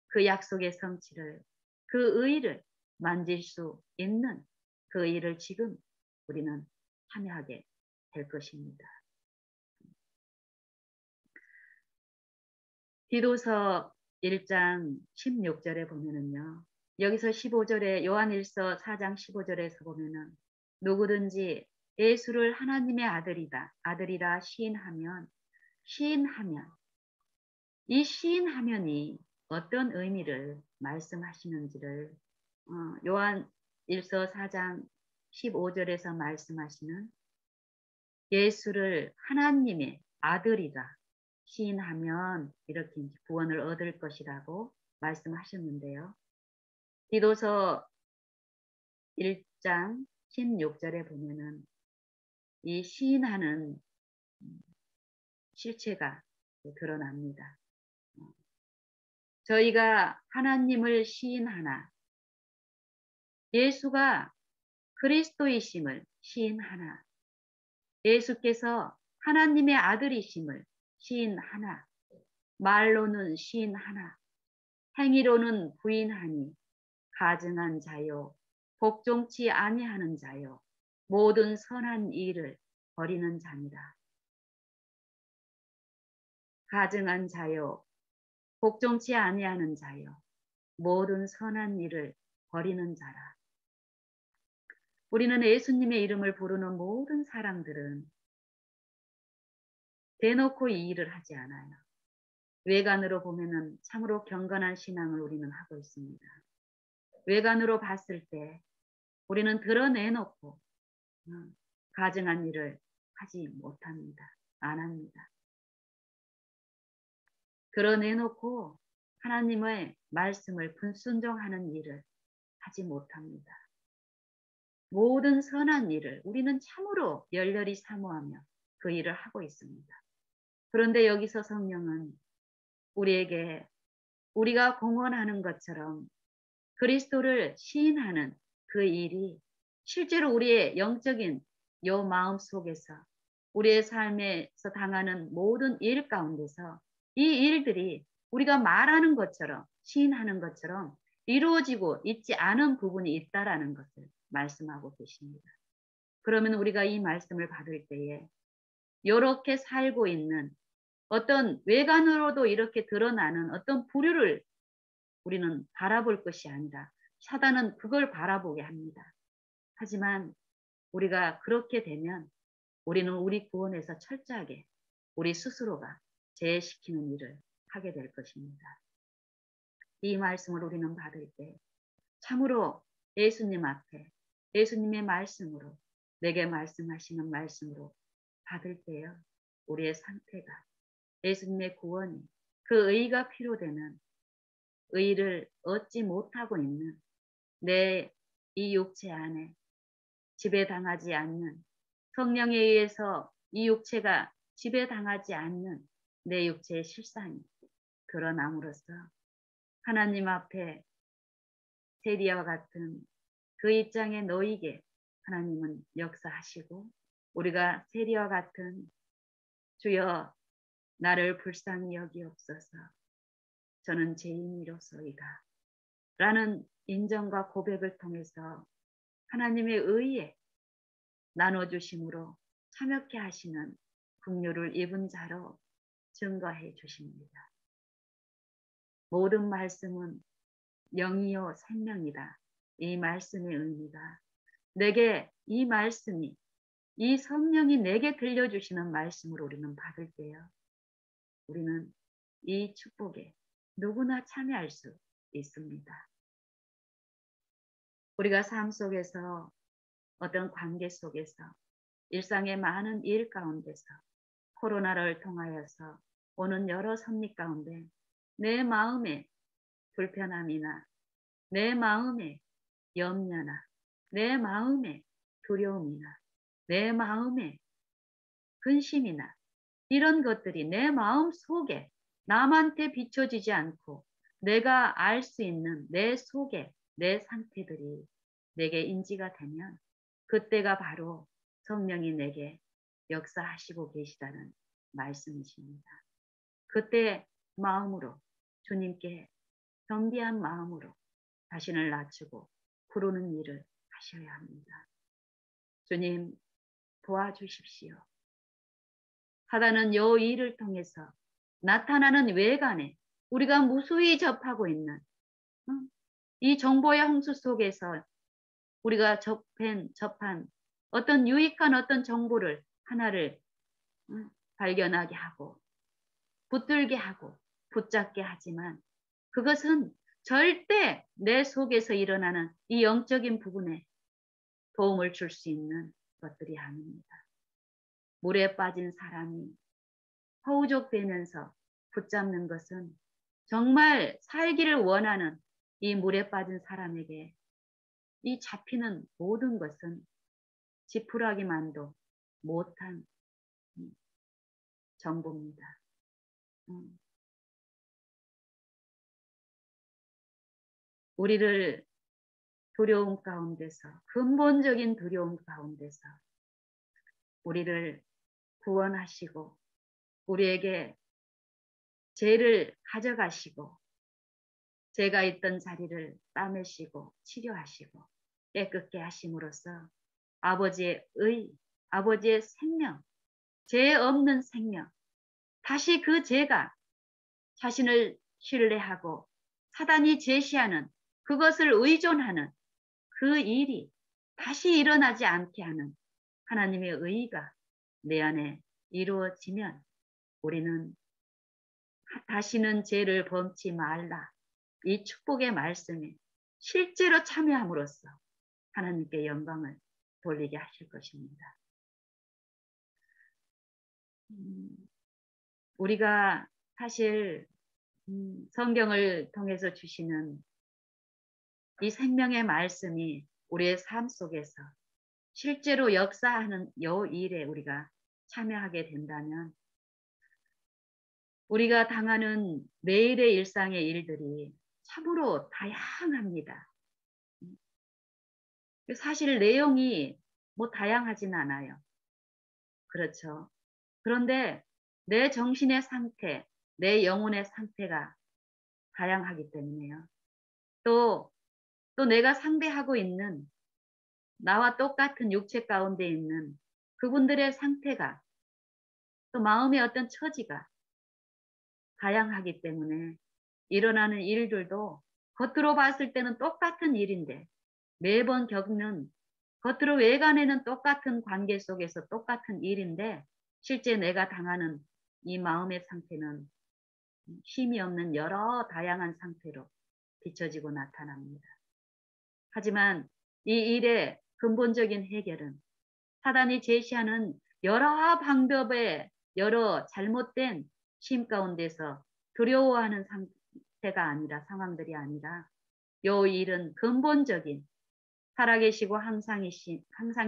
그 약속의 성취를 그 의를 만질 수 있는 그 일을 지금 우리는 참여하게 될 것입니다. 디도서 1장 16절에 보면은요. 여기서 15절에 요한일서 4장 15절에서 보면은 누구든지 예수를 하나님의 아들이라 시인하면 이 시인하면이 어떤 의미를 말씀하시는지를 요한일서 4장 15절에서 말씀하시는 예수를 하나님의 아들이라 시인하면 이렇게 구원을 얻을 것이라고 말씀하셨는데요. 디도서 1장 16절에 보면은 이 시인하는 실체가 드러납니다. 저희가 하나님을 시인하나 예수가 그리스도이심을 시인하나 예수께서 하나님의 아들이심을 시인하나 말로는 시인하나 행위로는 부인하니 가증한 자요 복종치 아니하는 자요 모든 선한 일을 버리는 자니라. 가증한 자요 복종치 아니하는 자요 모든 선한 일을 버리는 자라. 우리는 예수님의 이름을 부르는 모든 사람들은 대놓고 이 일을 하지 않아요. 외관으로 보면은 참으로 경건한 신앙을 우리는 하고 있습니다. 외관으로 봤을 때 우리는 드러내놓고 가증한 일을 하지 못합니다. 안 합니다. 드러내놓고 하나님의 말씀을 불순종하는 일을 하지 못합니다. 모든 선한 일을 우리는 참으로 열렬히 사모하며 그 일을 하고 있습니다. 그런데 여기서 성령은 우리에게 우리가 공언하는 것처럼 그리스도를 시인하는 그 일이 실제로 우리의 영적인 요 마음 속에서 우리의 삶에서 당하는 모든 일 가운데서 이 일들이 우리가 말하는 것처럼 시인하는 것처럼 이루어지고 있지 않은 부분이 있다라는 것을 말씀하고 계십니다. 그러면 우리가 이 말씀을 받을 때에 이렇게 살고 있는 어떤 외관으로도 이렇게 드러나는 어떤 부류를 우리는 바라볼 것이 아니라 사단은 그걸 바라보게 합니다. 하지만 우리가 그렇게 되면 우리는 우리 구원에서 철저하게 우리 스스로가 제외시키는 일을 하게 될 것입니다. 이 말씀을 우리는 받을 때 참으로 예수님 앞에 예수님의 말씀으로 내게 말씀하시는 말씀으로 받을 때요. 우리의 상태가 예수님의 구원이 그 의가 필요되는 의를 얻지 못하고 있는 내 이 육체 안에 지배당하지 않는 성령에 의해서 이 육체가 지배당하지 않는 내 육체의 실상이 드러남으로써 하나님 앞에 세리와 같은 그 입장에 너에게 하나님은 역사하시고 우리가 세리와 같은 주여 나를 불쌍히 여기옵소서 저는 죄인이로소이다 라는 인정과 고백을 통해서 하나님의 의에 나눠주심으로 참여케 하시는 긍휼을 입은 자로 증거해 주십니다. 모든 말씀은 영이요 생명이다. 이 말씀의 의미가 내게 이 말씀이 이 성령이 내게 들려주시는 말씀을 우리는 받을 때요. 우리는 이 축복에 누구나 참여할 수 있습니다. 우리가 삶 속에서 어떤 관계 속에서 일상의 많은 일 가운데서 코로나를 통하여서 오는 여러 섭리 가운데 내 마음에 불편함이나 내 마음에 염려나 내 마음에 두려움이나 내 마음에 근심이나 이런 것들이 내 마음 속에 남한테 비춰지지 않고 내가 알 수 있는 내 속에 내 상태들이 내게 인지가 되면 그때가 바로 성령이 내게 역사하시고 계시다는 말씀이십니다. 그때 마음으로 주님께 겸비한 마음으로 자신을 낮추고 부르는 일을 하셔야 합니다. 주님 도와주십시오. 사단은 요 일을 통해서 나타나는 외관에 우리가 무수히 접하고 있는 이 정보의 홍수 속에서 우리가 접한 어떤 유익한 어떤 정보를 하나를 발견하게 하고 붙들게 하고 붙잡게 하지만 그것은 절대 내 속에서 일어나는 이 영적인 부분에 도움을 줄 수 있는 것들이 아닙니다. 물에 빠진 사람이 허우적대면서 붙잡는 것은 정말 살기를 원하는 이 물에 빠진 사람에게 이 잡히는 모든 것은 지푸라기만도 못한 정보입니다. 우리를 두려움 가운데서 근본적인 두려움 가운데서 우리를 구원하시고 우리에게 죄를 가져가시고 죄가 있던 자리를 따매시고 치료하시고 깨끗게 하심으로써 아버지의 의, 아버지의 생명, 죄 없는 생명, 다시 그 죄가 자신을 신뢰하고 사단이 제시하는 그것을 의존하는 그 일이 다시 일어나지 않게 하는 하나님의 의가 내 안에 이루어지면 우리는 다시는 죄를 범치 말라. 이 축복의 말씀에 실제로 참여함으로써 하나님께 영광을 돌리게 하실 것입니다. 우리가 사실 성경을 통해서 주시는 이 생명의 말씀이 우리의 삶 속에서 실제로 역사하는 요 일에 우리가 참여하게 된다면 우리가 당하는 매일의 일상의 일들이 참으로 다양합니다. 사실 내용이 뭐 다양하진 않아요. 그렇죠. 그런데 내 정신의 상태, 내 영혼의 상태가 다양하기 때문에요. 또 내가 상대하고 있는 나와 똑같은 육체 가운데 있는 그분들의 상태가 또 마음의 어떤 처지가 다양하기 때문에 일어나는 일들도 겉으로 봤을 때는 똑같은 일인데 매번 겪는 겉으로 외관에는 똑같은 관계 속에서 똑같은 일인데 실제 내가 당하는 이 마음의 상태는 힘이 없는 여러 다양한 상태로 비춰지고 나타납니다. 하지만 이 일의 근본적인 해결은 사단이 제시하는 여러 방법의 여러 잘못된 심 가운데서 두려워하는 상태가 아니라 상황들이 아니라 요 일은 근본적인 살아계시고 항상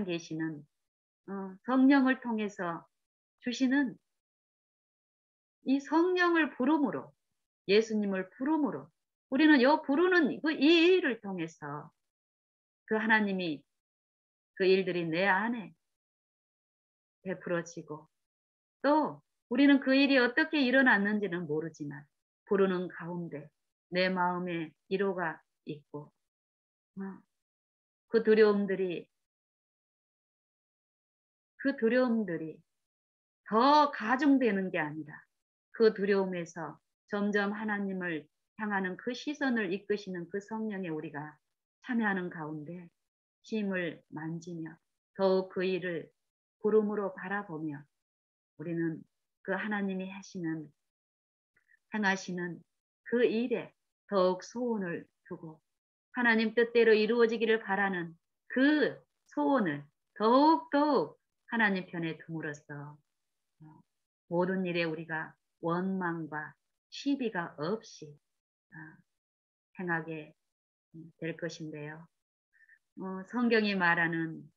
계시는 성령을 통해서 주시는 이 성령을 부름으로 예수님을 부름으로 우리는 요 부르는 이 일을 통해서 그 하나님이 그 일들이 내 안에 베풀어지고 또 우리는 그 일이 어떻게 일어났는지는 모르지만 부르는 가운데 내 마음에 위로가 있고 그 두려움들이 더 가중되는 게 아니라 그 두려움에서 점점 하나님을 향하는 그 시선을 이끄시는 그 성령에 우리가 참여하는 가운데 힘을 만지며 더욱 그 일을 부름으로 바라보며 우리는 그 하나님이 행하시는 그 일에 더욱 소원을 두고 하나님 뜻대로 이루어지기를 바라는 그 소원을 더욱 하나님 편에 둠으로써 모든 일에 우리가 원망과 시비가 없이 행하게 될 것인데요. 성경이 말하는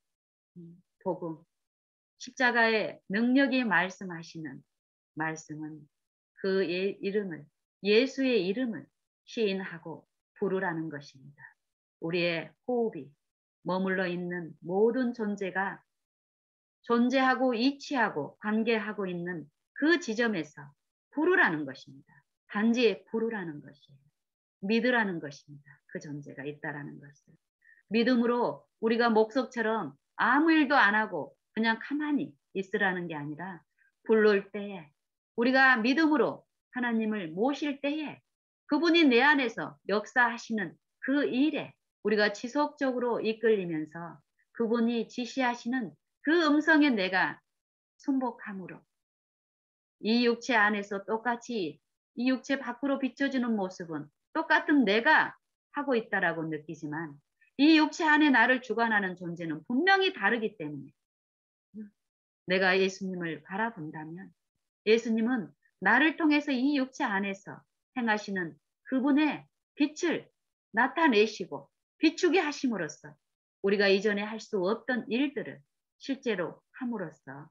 복음, 십자가의 능력이 말씀하시는 말씀은 그 이름을 예수의 이름을 시인하고 부르라는 것입니다. 우리의 호흡이 머물러 있는 모든 존재가 존재하고 이치하고 관계하고 있는 그 지점에서 부르라는 것입니다. 단지 부르라는 것이에요. 믿으라는 것입니다. 그 존재가 있다라는 것을. 믿음으로 우리가 목석처럼 아무 일도 안 하고 그냥 가만히 있으라는 게 아니라 부를 때에 우리가 믿음으로 하나님을 모실 때에 그분이 내 안에서 역사하시는 그 일에 우리가 지속적으로 이끌리면서 그분이 지시하시는 그 음성에 내가 순복함으로 이 육체 안에서 똑같이 이 육체 밖으로 비춰지는 모습은 똑같은 내가 하고 있다라고 느끼지만 이 육체 안에 나를 주관하는 존재는 분명히 다르기 때문에 내가 예수님을 바라본다면 예수님은 나를 통해서 이 육체 안에서 행하시는 그분의 빛을 나타내시고 비추게 하심으로써 우리가 이전에 할 수 없던 일들을 실제로 함으로써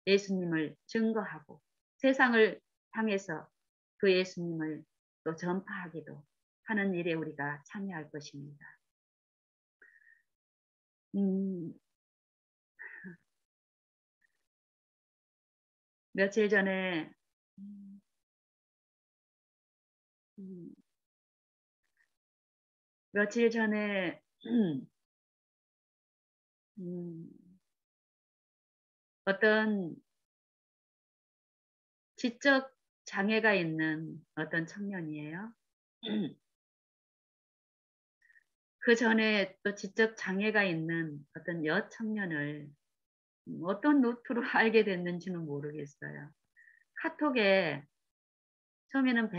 예수님을 증거하고 세상을 향해서 그 예수님을 또 전파하기도 하는 일에 우리가 참여할 것입니다. 며칠 전에 며칠 전에 어떤 지적 장애가 있는 어떤 청년이에요. 그 전에 또 지적 장애가 있는 어떤 여청년을 어떤 루트로 알게 됐는지는 모르겠어요. 카톡에 처음에는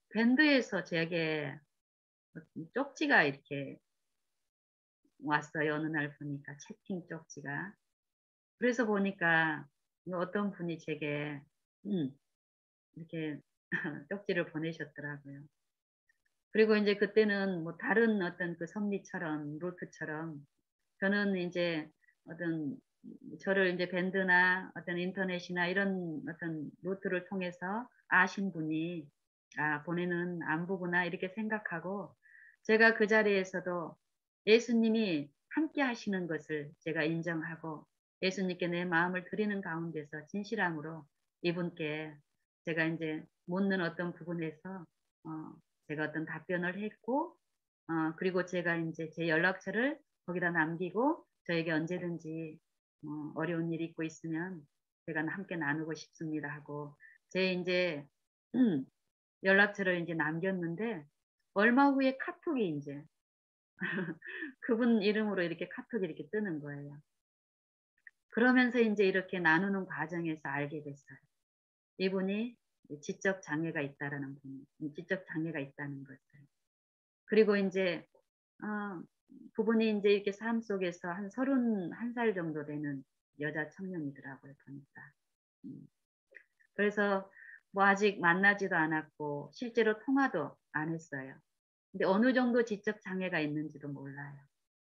밴드에서 제게 쪽지가 이렇게 왔어요. 어느 날 보니까 채팅 쪽지가. 그래서 보니까 어떤 분이 제게 이렇게 쪽지를 보내셨더라고요. 그리고 이제 그때는 뭐 다른 어떤 그 섭리처럼 루트처럼 저는 이제 어떤 저를 이제 밴드나 어떤 인터넷이나 이런 어떤 루트를 통해서 아신 분이 보내는 안부구나 이렇게 생각하고 제가 그 자리에서도 예수님이 함께 하시는 것을 제가 인정하고 예수님께 내 마음을 드리는 가운데서 진실함으로 이분께 제가 이제 묻는 어떤 부분에서 어 제가 어떤 답변을 했고 그리고 제가 인제 제 연락처를 거기다 남기고 저에게 언제든지 어려운 일이 있고 있으면 제가 함께 나누고 싶습니다 하고 제 인제 연락처를 인제 남겼는데 얼마 후에 카톡이 인제 그분 이름으로 이렇게 카톡이 이렇게 뜨는 거예요. 그러면서 인제 이렇게 나누는 과정에서 알게 됐어요. 이분이 지적 장애가 있다라는 분, 지적 장애가 있다는 것을. 그리고 인제 어 그분이 인제 이렇게 삶 속에서 한 31살 정도 되는 여자 청년이더라고요 보니까. 음. 그래서 뭐 아직 만나지도 않았고 실제로 통화도 안 했어요. 근데 어느 정도 지적 장애가 있는지도 몰라요.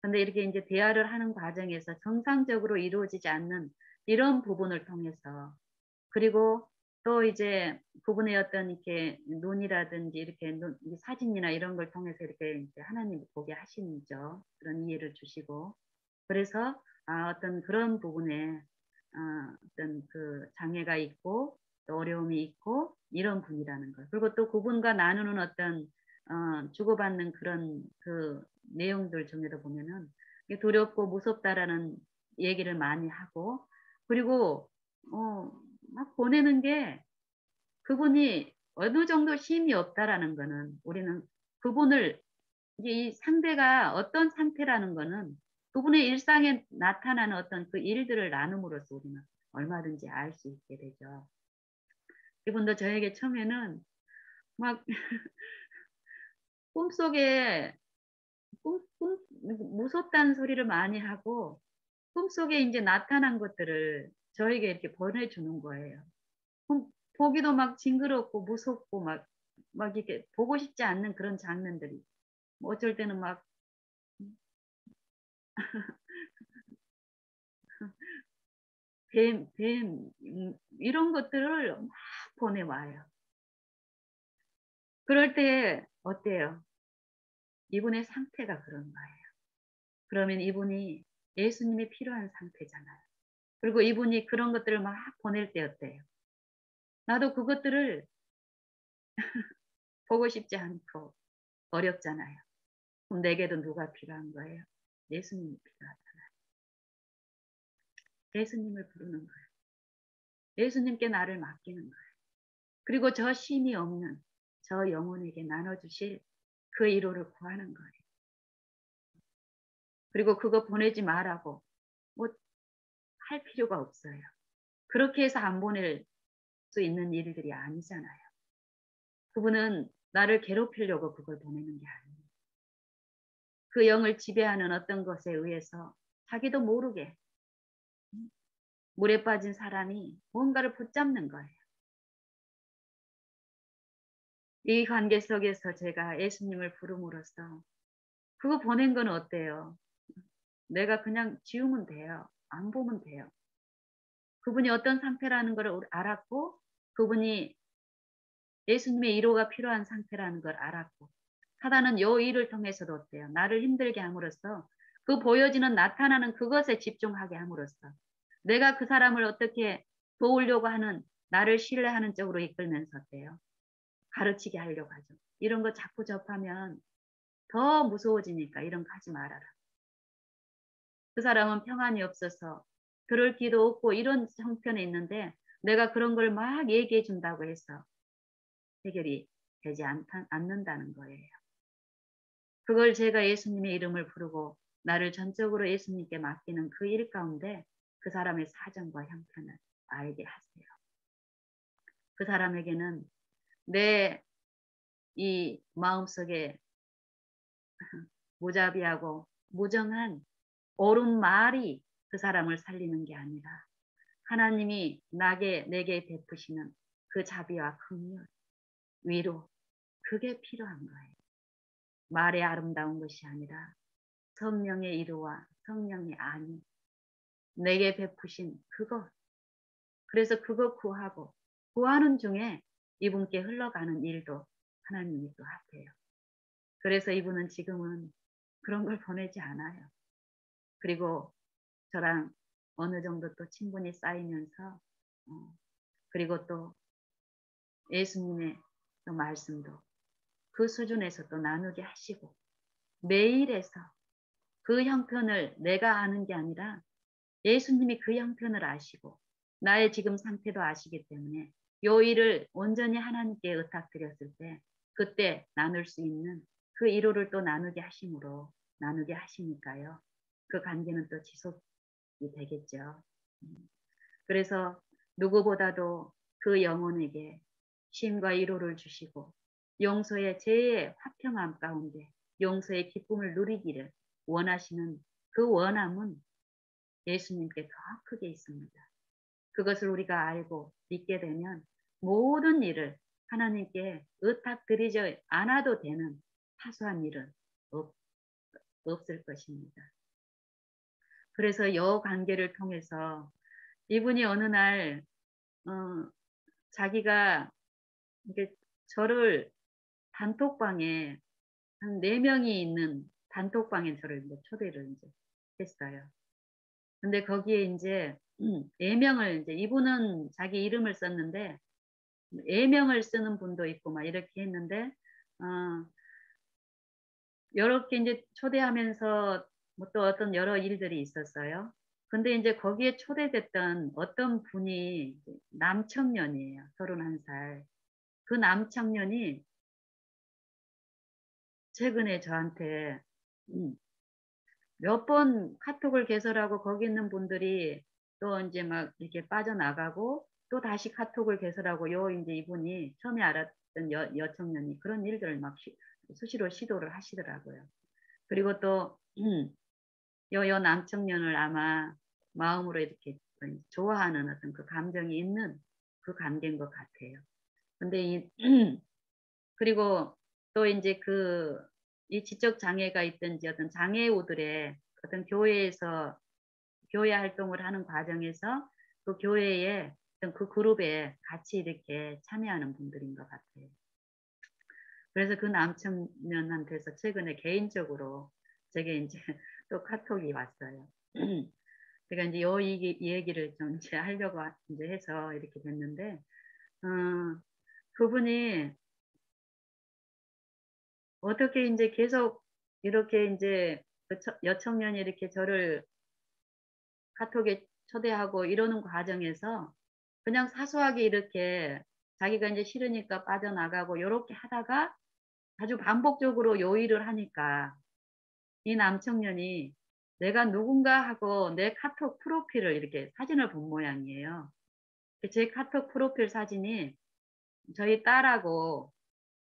근데 이렇게 인제 대화를 하는 과정에서 정상적으로 이루어지지 않는 이런 부분을 통해서 그리고 또 이제 그분의 어떤 이렇게 눈이라든지 이렇게 눈 이 사진이나 이런 걸 통해서 이렇게 이제 하나님이 보게 하시죠. 그런 이해를 주시고. 그래서 어떤 그런 부분에 어떤 그 장애가 있고 또 어려움이 있고 이런 분이라는 걸. 그리고 또 그분과 나누는 어떤 주고받는 그런 그 내용들 중에도 보면은 이게 두렵고 무섭다라는 얘기를 많이 하고 그리고 어 막 보내는 게 그분이 어느 정도 힘이 없다라는 거는 우리는 그분을 이제 이 상대가 어떤 상태라는 거는 그분의 일상에 나타나는 어떤 그 일들을 나눔으로써 우리는 얼마든지 알 수 있게 되죠. 이분도 저에게 처음에는 막 꿈속에 꿈 무섭다는 소리를 많이 하고 꿈속에 인제 나타난 것들을 저에게 이렇게 보내 주는 거예요. 보기도 막 징그럽고 무섭고 막 이렇게 보고 싶지 않는 그런 장면들이 뭐 어쩔 때는 막 뱀 이런 것들을 막 보내와요. 그럴 때 어때요? 이분의 상태가 그런 거예요. 그러면 이분이 예수님이 필요한 상태잖아요. 그리고 이분이 그런 것들을 막 보낼 때 어때요? 나도 그것들을 보고 싶지 않고 어렵잖아요. 그럼 내게도 누가 필요한 거예요? 예수님이 필요하잖아요. 예수님을 부르는 거예요. 예수님께 나를 맡기는 거예요. 그리고 저 심이 없는 저 영혼에게 나눠주실 그 위로를 구하는 거예요. 그리고 그거 보내지 말라고 뭐 할 필요가 없어요. 그렇게 해서 안 보낼 수 있는 일들이 아니잖아요. 그분은 나를 괴롭히려고 그걸 보내는 게 아니에요. 그 영을 지배하는 어떤 것에 의해서 자기도 모르게 물에 빠진 사람이 뭔가를 붙잡는 거예요. 이 관계 속에서 제가 예수님을 부름으로써 그거 보낸 건 어때요? 내가 그냥 지우면 돼요. 안 보면 돼요. 그분이 어떤 상태라는 걸 알았고 그분이 예수님의 위로가 필요한 상태라는 걸 알았고 사단은 요 일을 통해서도 어때요? 나를 힘들게 함으로써 그 보여지는 나타나는 그것에 집중하게 함으로써 내가 그 사람을 어떻게 도우려고 하는 나를 신뢰하는 쪽으로 이끌면서 어때요? 가르치게 하려고 하죠. 이런 거 자꾸 접하면 더 무서워지니까 이런 거 하지 말아라. 그 사람은 평안이 없어서 들을 귀도 없고 이런 형편에 있는데 내가 그런 걸 막 얘기해 준다고 해서 해결이 되지 않는다는 거예요. 그걸 제가 예수님의 이름을 부르고 나를 전적으로 예수님께 맡기는 그 일 가운데 그 사람의 사정과 형편을 알게 하세요. 그 사람에게는 내 이 마음속에 무자비하고 무정한 옳은 말이 그 사람을 살리는 게 아니라 하나님이 내게 베푸시는 그 자비와 긍휼, 위로 그게 필요한 거예요. 말의 아름다운 것이 아니라 성령의 위로와 성령의 안위, 내게 베푸신 그것. 그래서 그거 구하는 중에 이분께 흘러가는 일도 하나님이 또 하세요. 그래서 이분은 지금은 그런 걸 보내지 않아요. 그리고 저랑 어느 정도 또 친분이 쌓이면서 어 그리고 또 예수님의 또 말씀도 그 수준에서 또 나누게 하시고 매일에서 그 형편을 내가 아는 게 아니라 예수님이 그 형편을 아시고 나의 지금 상태도 아시기 때문에 요 일을 온전히 하나님께 의탁드렸을 때 그때 나눌 수 있는 그 위로를 또 나누게 하심으로 나누게 하시니까요. 그 관계는 또 지속이 되겠죠. 그래서 누구보다도 그 영혼에게 쉼과 위로를 주시고 용서의 죄의 화평함 가운데 용서의 기쁨을 누리기를 원하시는 그 원함은 예수님께 더 크게 있습니다. 그것을 우리가 알고 믿게 되면 모든 일을 하나님께 의탁드리지 않아도 되는 사소한 일은 없을 것입니다. 그래서 이 관계를 통해서 이분이 어느 날 자기가 이게 저를 단톡방에 한 4명이 있는 단톡방에 저를 이제 초대를 이제 했어요. 근데 거기에 이제 4명을 이제 이분은 자기 이름을 썼는데 4명을 쓰는 분도 있고 막 이렇게 했는데 요렇게 이제 초대하면서 뭐 또 어떤 여러 일들이 있었어요. 근데 이제 거기에 초대됐던 어떤 분이 남청년이에요. 31살. 그 남청년이 최근에 저한테 몇 번 카톡을 개설하고 거기 있는 분들이 또 이제 막 이렇게 빠져나가고 또 다시 카톡을 개설하고 요 이제 이분이 처음에 알았던 여청년이 그런 일들을 막 수시로 시도를 하시더라고요. 그리고 또 요 남청년을 아마 마음으로 이렇게 좋아하는 어떤 그 감정이 있는 그 관계인 것 같아요. 근데 그리고 또 인제 이 지적 장애가 있든지 어떤 장애우들의 어떤 교회에서 교회 활동을 하는 과정에서 그 교회에 어떤 그 그룹에 같이 이렇게 참여하는 분들인 것 같아요. 그래서 그 남청년한테서 최근에 개인적으로 제게 인제 또 카톡이 왔어요. 제가 인제 요 얘기를 좀 이제 하려고 인제 해서 이렇게 됐는데 그분이 어떻게 인제 계속 이렇게 인제 그 여청년이 이렇게 저를 카톡에 초대하고 이러는 과정에서 그냥 사소하게 이렇게 자기가 인제 싫으니까 빠져나가고 요렇게 하다가 아주 반복적으로 요 일을 하니까 이 남청년이 내가 누군가 하고 내 카톡 프로필을 이렇게 사진을 본 모양이에요. 제 카톡 프로필 사진이 저희 딸하고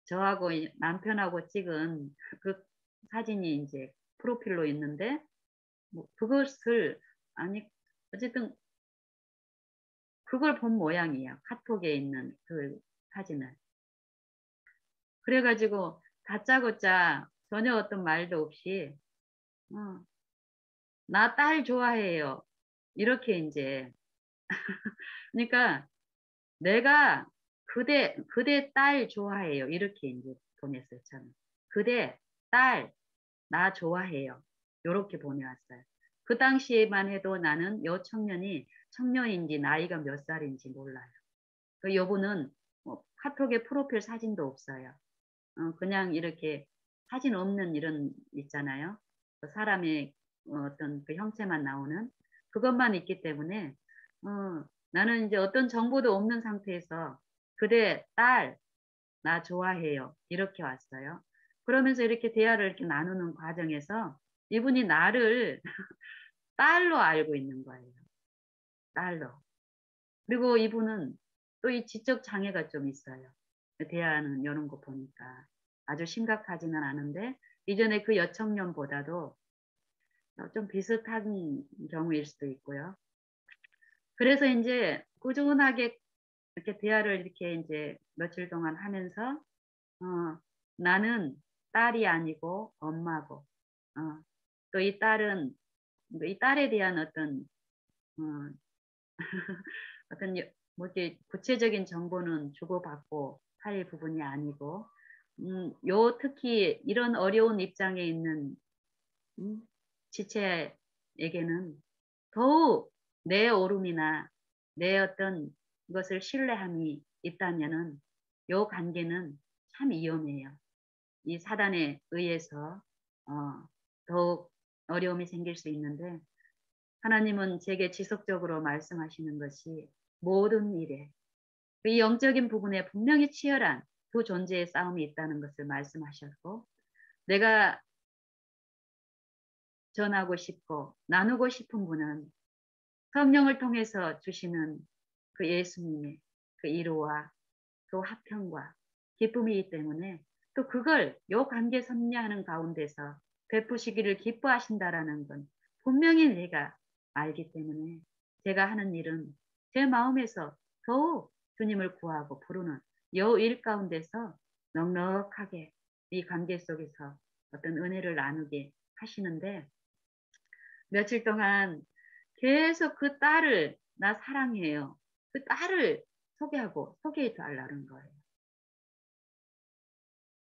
저하고 이 남편하고 찍은 그 사진이 인제 프로필로 있는데 뭐 그것을 아니 어쨌든 그걸 본 모양이에요, 카톡에 있는 그 사진을. 그래 가지고 다짜고짜 전혀 어떤 말도 없이 어 "나 딸 좋아해요." 이렇게 인제 그러니까 "내가 그대 딸 좋아해요." 이렇게 인제 보냈어요, 저는. "그대 딸 나 좋아해요." 요렇게 보내왔어요. 그 당시에만 해도 나는 요 청년이 청년인지 나이가 몇 살인지 몰라요. 그 요분은 뭐 카톡에 프로필 사진도 없어요. 그냥 이렇게 사진 없는 이런 있잖아요. 그 사람의 어떤 그 형체만 나오는 그것만 있기 때문에 나는 인제 어떤 정보도 없는 상태에서 "그대 딸 나 좋아해요." 이렇게 왔어요. 그러면서 이렇게 대화를 이렇게 나누는 과정에서 이분이 나를 딸로 알고 있는 거예요, 딸로. 그리고 이분은 또 이 지적 장애가 좀 있어요. 그 대화하는 요런 거 보니까. 아주 심각하지는 않은데 이전에 그 여청년보다도 좀 비슷한 경우일 수도 있고요. 그래서 인제 꾸준하게 이렇게 대화를 이렇게 인제 며칠 동안 하면서 나는 딸이 아니고 엄마고 또 이 딸은 이 딸에 대한 어 어떤 뭐 이렇게 구체적인 정보는 주고받고 할 부분이 아니고 요 특히 이런 어려운 입장에 있는 음 지체에게는 더욱 내 옳음이나 내 어떤 것을 신뢰함이 있다면은 요 관계는 참 위험해요. 이 사단에 의해서 더욱 어려움이 생길 수 있는데 하나님은 제게 지속적으로 말씀하시는 것이 모든 일에 이 영적인 부분에 분명히 치열한 두 존재의 싸움이 있다는 것을 말씀하셨고 내가 전하고 싶고 나누고 싶은 분은 성령을 통해서 주시는 그 예수님의 그 위로와 그 화평과 기쁨이기 때문에 또 그걸 요 관계 섭리하는 가운데서 베푸시기를 기뻐하신다라는 건 분명히 내가 알기 때문에 제가 하는 일은 제 마음에서 더욱 주님을 구하고 부르는 요 일 가운데서 넉넉하게 이 관계 속에서 어떤 은혜를 나누게 하시는데 며칠 동안 계속 그 딸을 나 사랑해요. 그 딸을 소개해 달라는 거예요.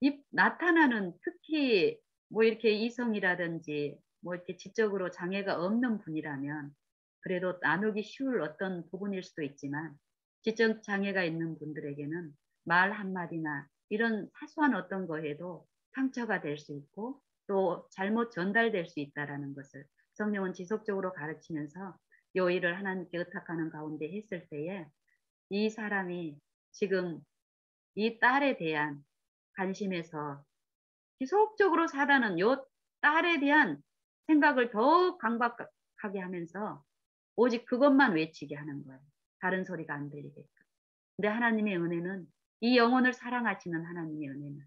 이 나타나는 특히 뭐 이렇게 이성이라든지 뭐 이렇게 지적으로 장애가 없는 분이라면 그래도 나누기 쉬울 어떤 부분일 수도 있지만 지적 장애가 있는 분들에게는 말 한마디나 이런 사소한 어떤 거에도 상처가 될 수 있고 또 잘못 전달될 수 있다라는 것을 성령은 지속적으로 가르치면서 요 일을 하나님께 의탁하는 가운데 했을 때에 이 사람이 지금 이 딸에 대한 관심에서 지속적으로 사단은 요 딸에 대한 생각을 더욱 강박하게 하면서 오직 그것만 외치게 하는 거예요. 다른 소리가 안 들리게끔. 근데 하나님의 은혜는 이 영혼을 사랑하시는 하나님의 은혜는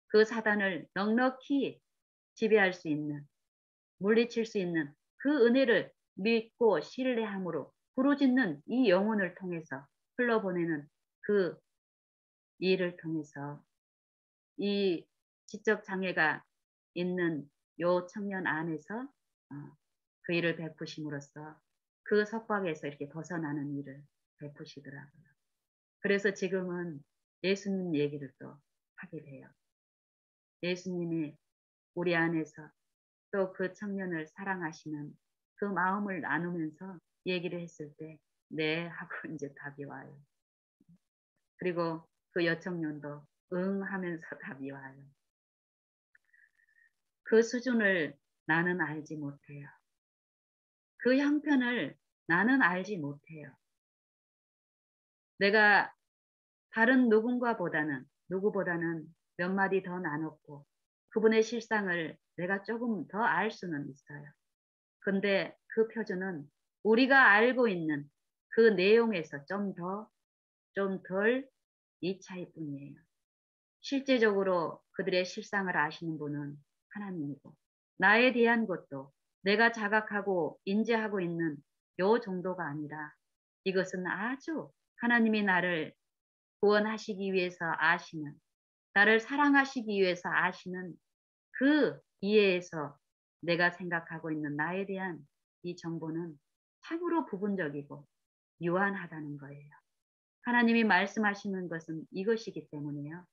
그 사단을 넉넉히 지배할 수 있는 물리칠 수 있는 그 은혜를 믿고 신뢰함으로 부르짖는 이 영혼을 통해서 흘러보내는 그 일을 통해서 이 지적 장애가 있는 요 청년 안에서 그 일을 베푸심으로써 그 속박에서 이렇게 벗어나는 일을 베푸시더라고요. 그래서 지금은 예수님 얘기를 또 하게 돼요. 예수님이 우리 안에서 또 그 청년을 사랑하시는 그 마음을 나누면서 얘기를 했을 때 네 하고 이제 답이 와요. 그리고 그 여청년도 응 하면서 답이 와요. 그 수준을 나는 알지 못해요. 그 형편을 나는 알지 못해요. 내가 다른 누구보다는 몇 마디 더 나눴고 그분의 실상을 내가 조금 더 알 수는 있어요. 근데 그 표준은 우리가 알고 있는 그 내용에서 좀 덜 이 차이뿐이에요. 실제적으로 그들의 실상을 아시는 분은 하나님이고 나에 대한 것도 내가 자각하고 인지하고 있는 요 정도가 아니라 이것은 아주 하나님이 나를 구원하시기 위해서 아시는 나를 사랑하시기 위해서 아시는 그 이해에서 내가 생각하고 있는 나에 대한 이 정보는 참으로 부분적이고 유한하다는 거예요. 하나님이 말씀하시는 것은 이것이기 때문에요.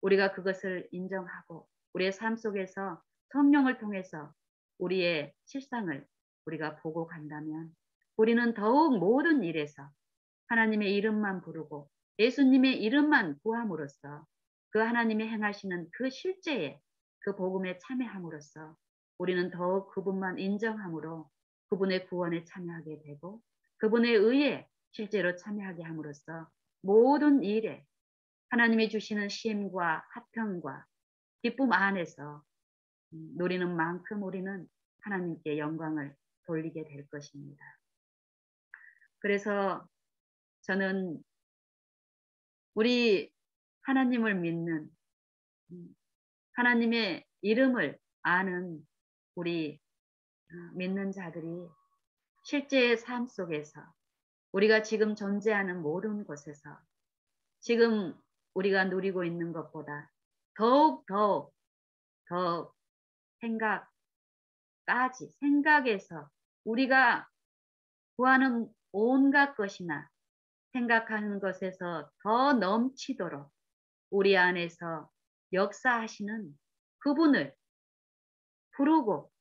우리가 그것을 인정하고 우리의 삶 속에서 성령을 통해서 우리의 실상을 우리가 보고 간다면 우리는 더욱 모든 일에서 하나님의 이름만 부르고 예수님의 이름만 구함으로써 그 하나님이 행하시는 그 실제에 그 복음에 참여함으로써 우리는 더욱 그분만 인정함으로 그분의 구원에 참여하게 되고 그분의 의에 실제로 참여하게 함으로써 모든 일에 하나님이 주시는 쉼과 화평과 기쁨 안에서 누리는 만큼 우리는 하나님께 영광을 돌리게 될 것입니다. 그래서 저는 우리 하나님을 믿는 하나님의 이름을 아는 우리 믿는 자들이 실제의 삶 속에서 우리가 지금 존재하는 모든 곳에서 지금 우리가 누리고 있는 것보다 더욱 더 생각에서 우리가 구하는 온갖 것이나 생각하는 것에서 더 넘치도록 우리 안에서 역사하시는 그분을 부르고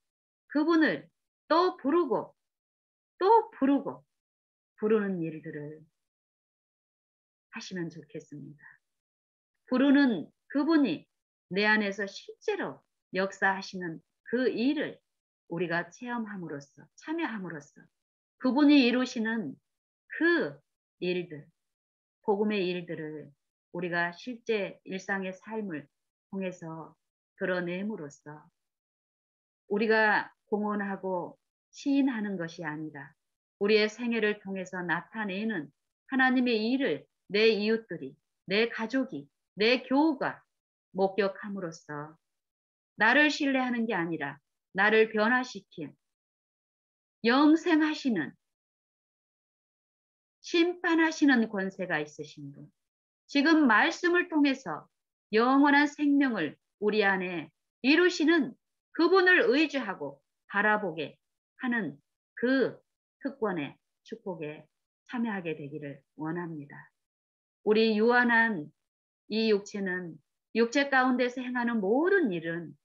그분을 또 부르고 또 부르고 부르는 일들을 하시면 좋겠습니다. 부르는 그분이 내 안에서 실제로 역사하시는 그 일을 우리가 체험함으로써, 참여함으로써 그분이 이루시는 그 일들, 복음의 일들을 우리가 실제 일상의 삶을 통해서 드러냄으로써 우리가 공언하고 시인하는 것이 아니라 우리의 생애를 통해서 나타내는 하나님의 일을 내 이웃들이, 내 가족이, 내 교우가 목격함으로써 나를 신뢰하는 게 아니라 나를 변화시킨 영생하시는 심판하시는 권세가 있으신 분, 지금 말씀을 통해서 영원한 생명을 우리 안에 이루시는 그분을 의지하고 바라보게 하는 그 특권의 축복에 참여하게 되기를 원합니다. 우리 유한한 이 육체는 육체 가운데서 행하는 모든 일은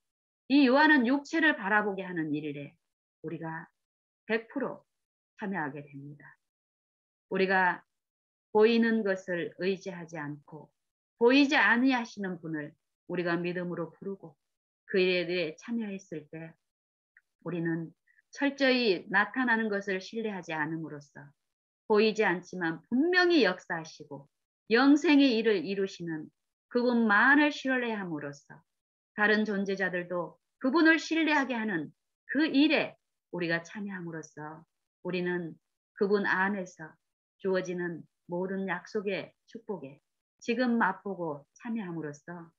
이 유한한 육체를 바라보게 하는 일에 우리가 100% 참여하게 됩니다. 우리가 보이는 것을 의지하지 않고 보이지 아니하시는 분을 우리가 믿음으로 부르고 그 일에 대해 참여했을 때 우리는 철저히 나타나는 것을 신뢰하지 않음으로써 보이지 않지만 분명히 역사하시고 영생의 일을 이루시는 그분만을 신뢰함으로써 다른 존재자들도 그분을 신뢰하게 하는 그 일에 우리가 참여함으로써 우리는 그분 안에서 주어지는 모든 약속의 축복에 지금 맛보고 참여함으로써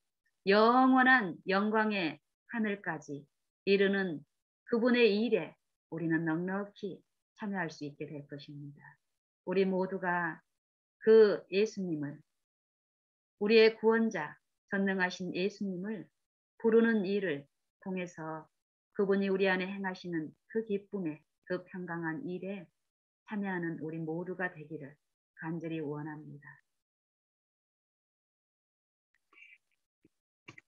영원한 영광의 하늘까지 이르는 그분의 일에 우리는 넉넉히 참여할 수 있게 될 것입니다. 우리 모두가 그 예수님을, 우리의 구원자, 전능하신 예수님을 부르는 일을 통해서 그분이 우리 안에 행하시는 그 기쁨에, 그 평강한 일에 참여하는 우리 모두가 되기를 간절히 원합니다.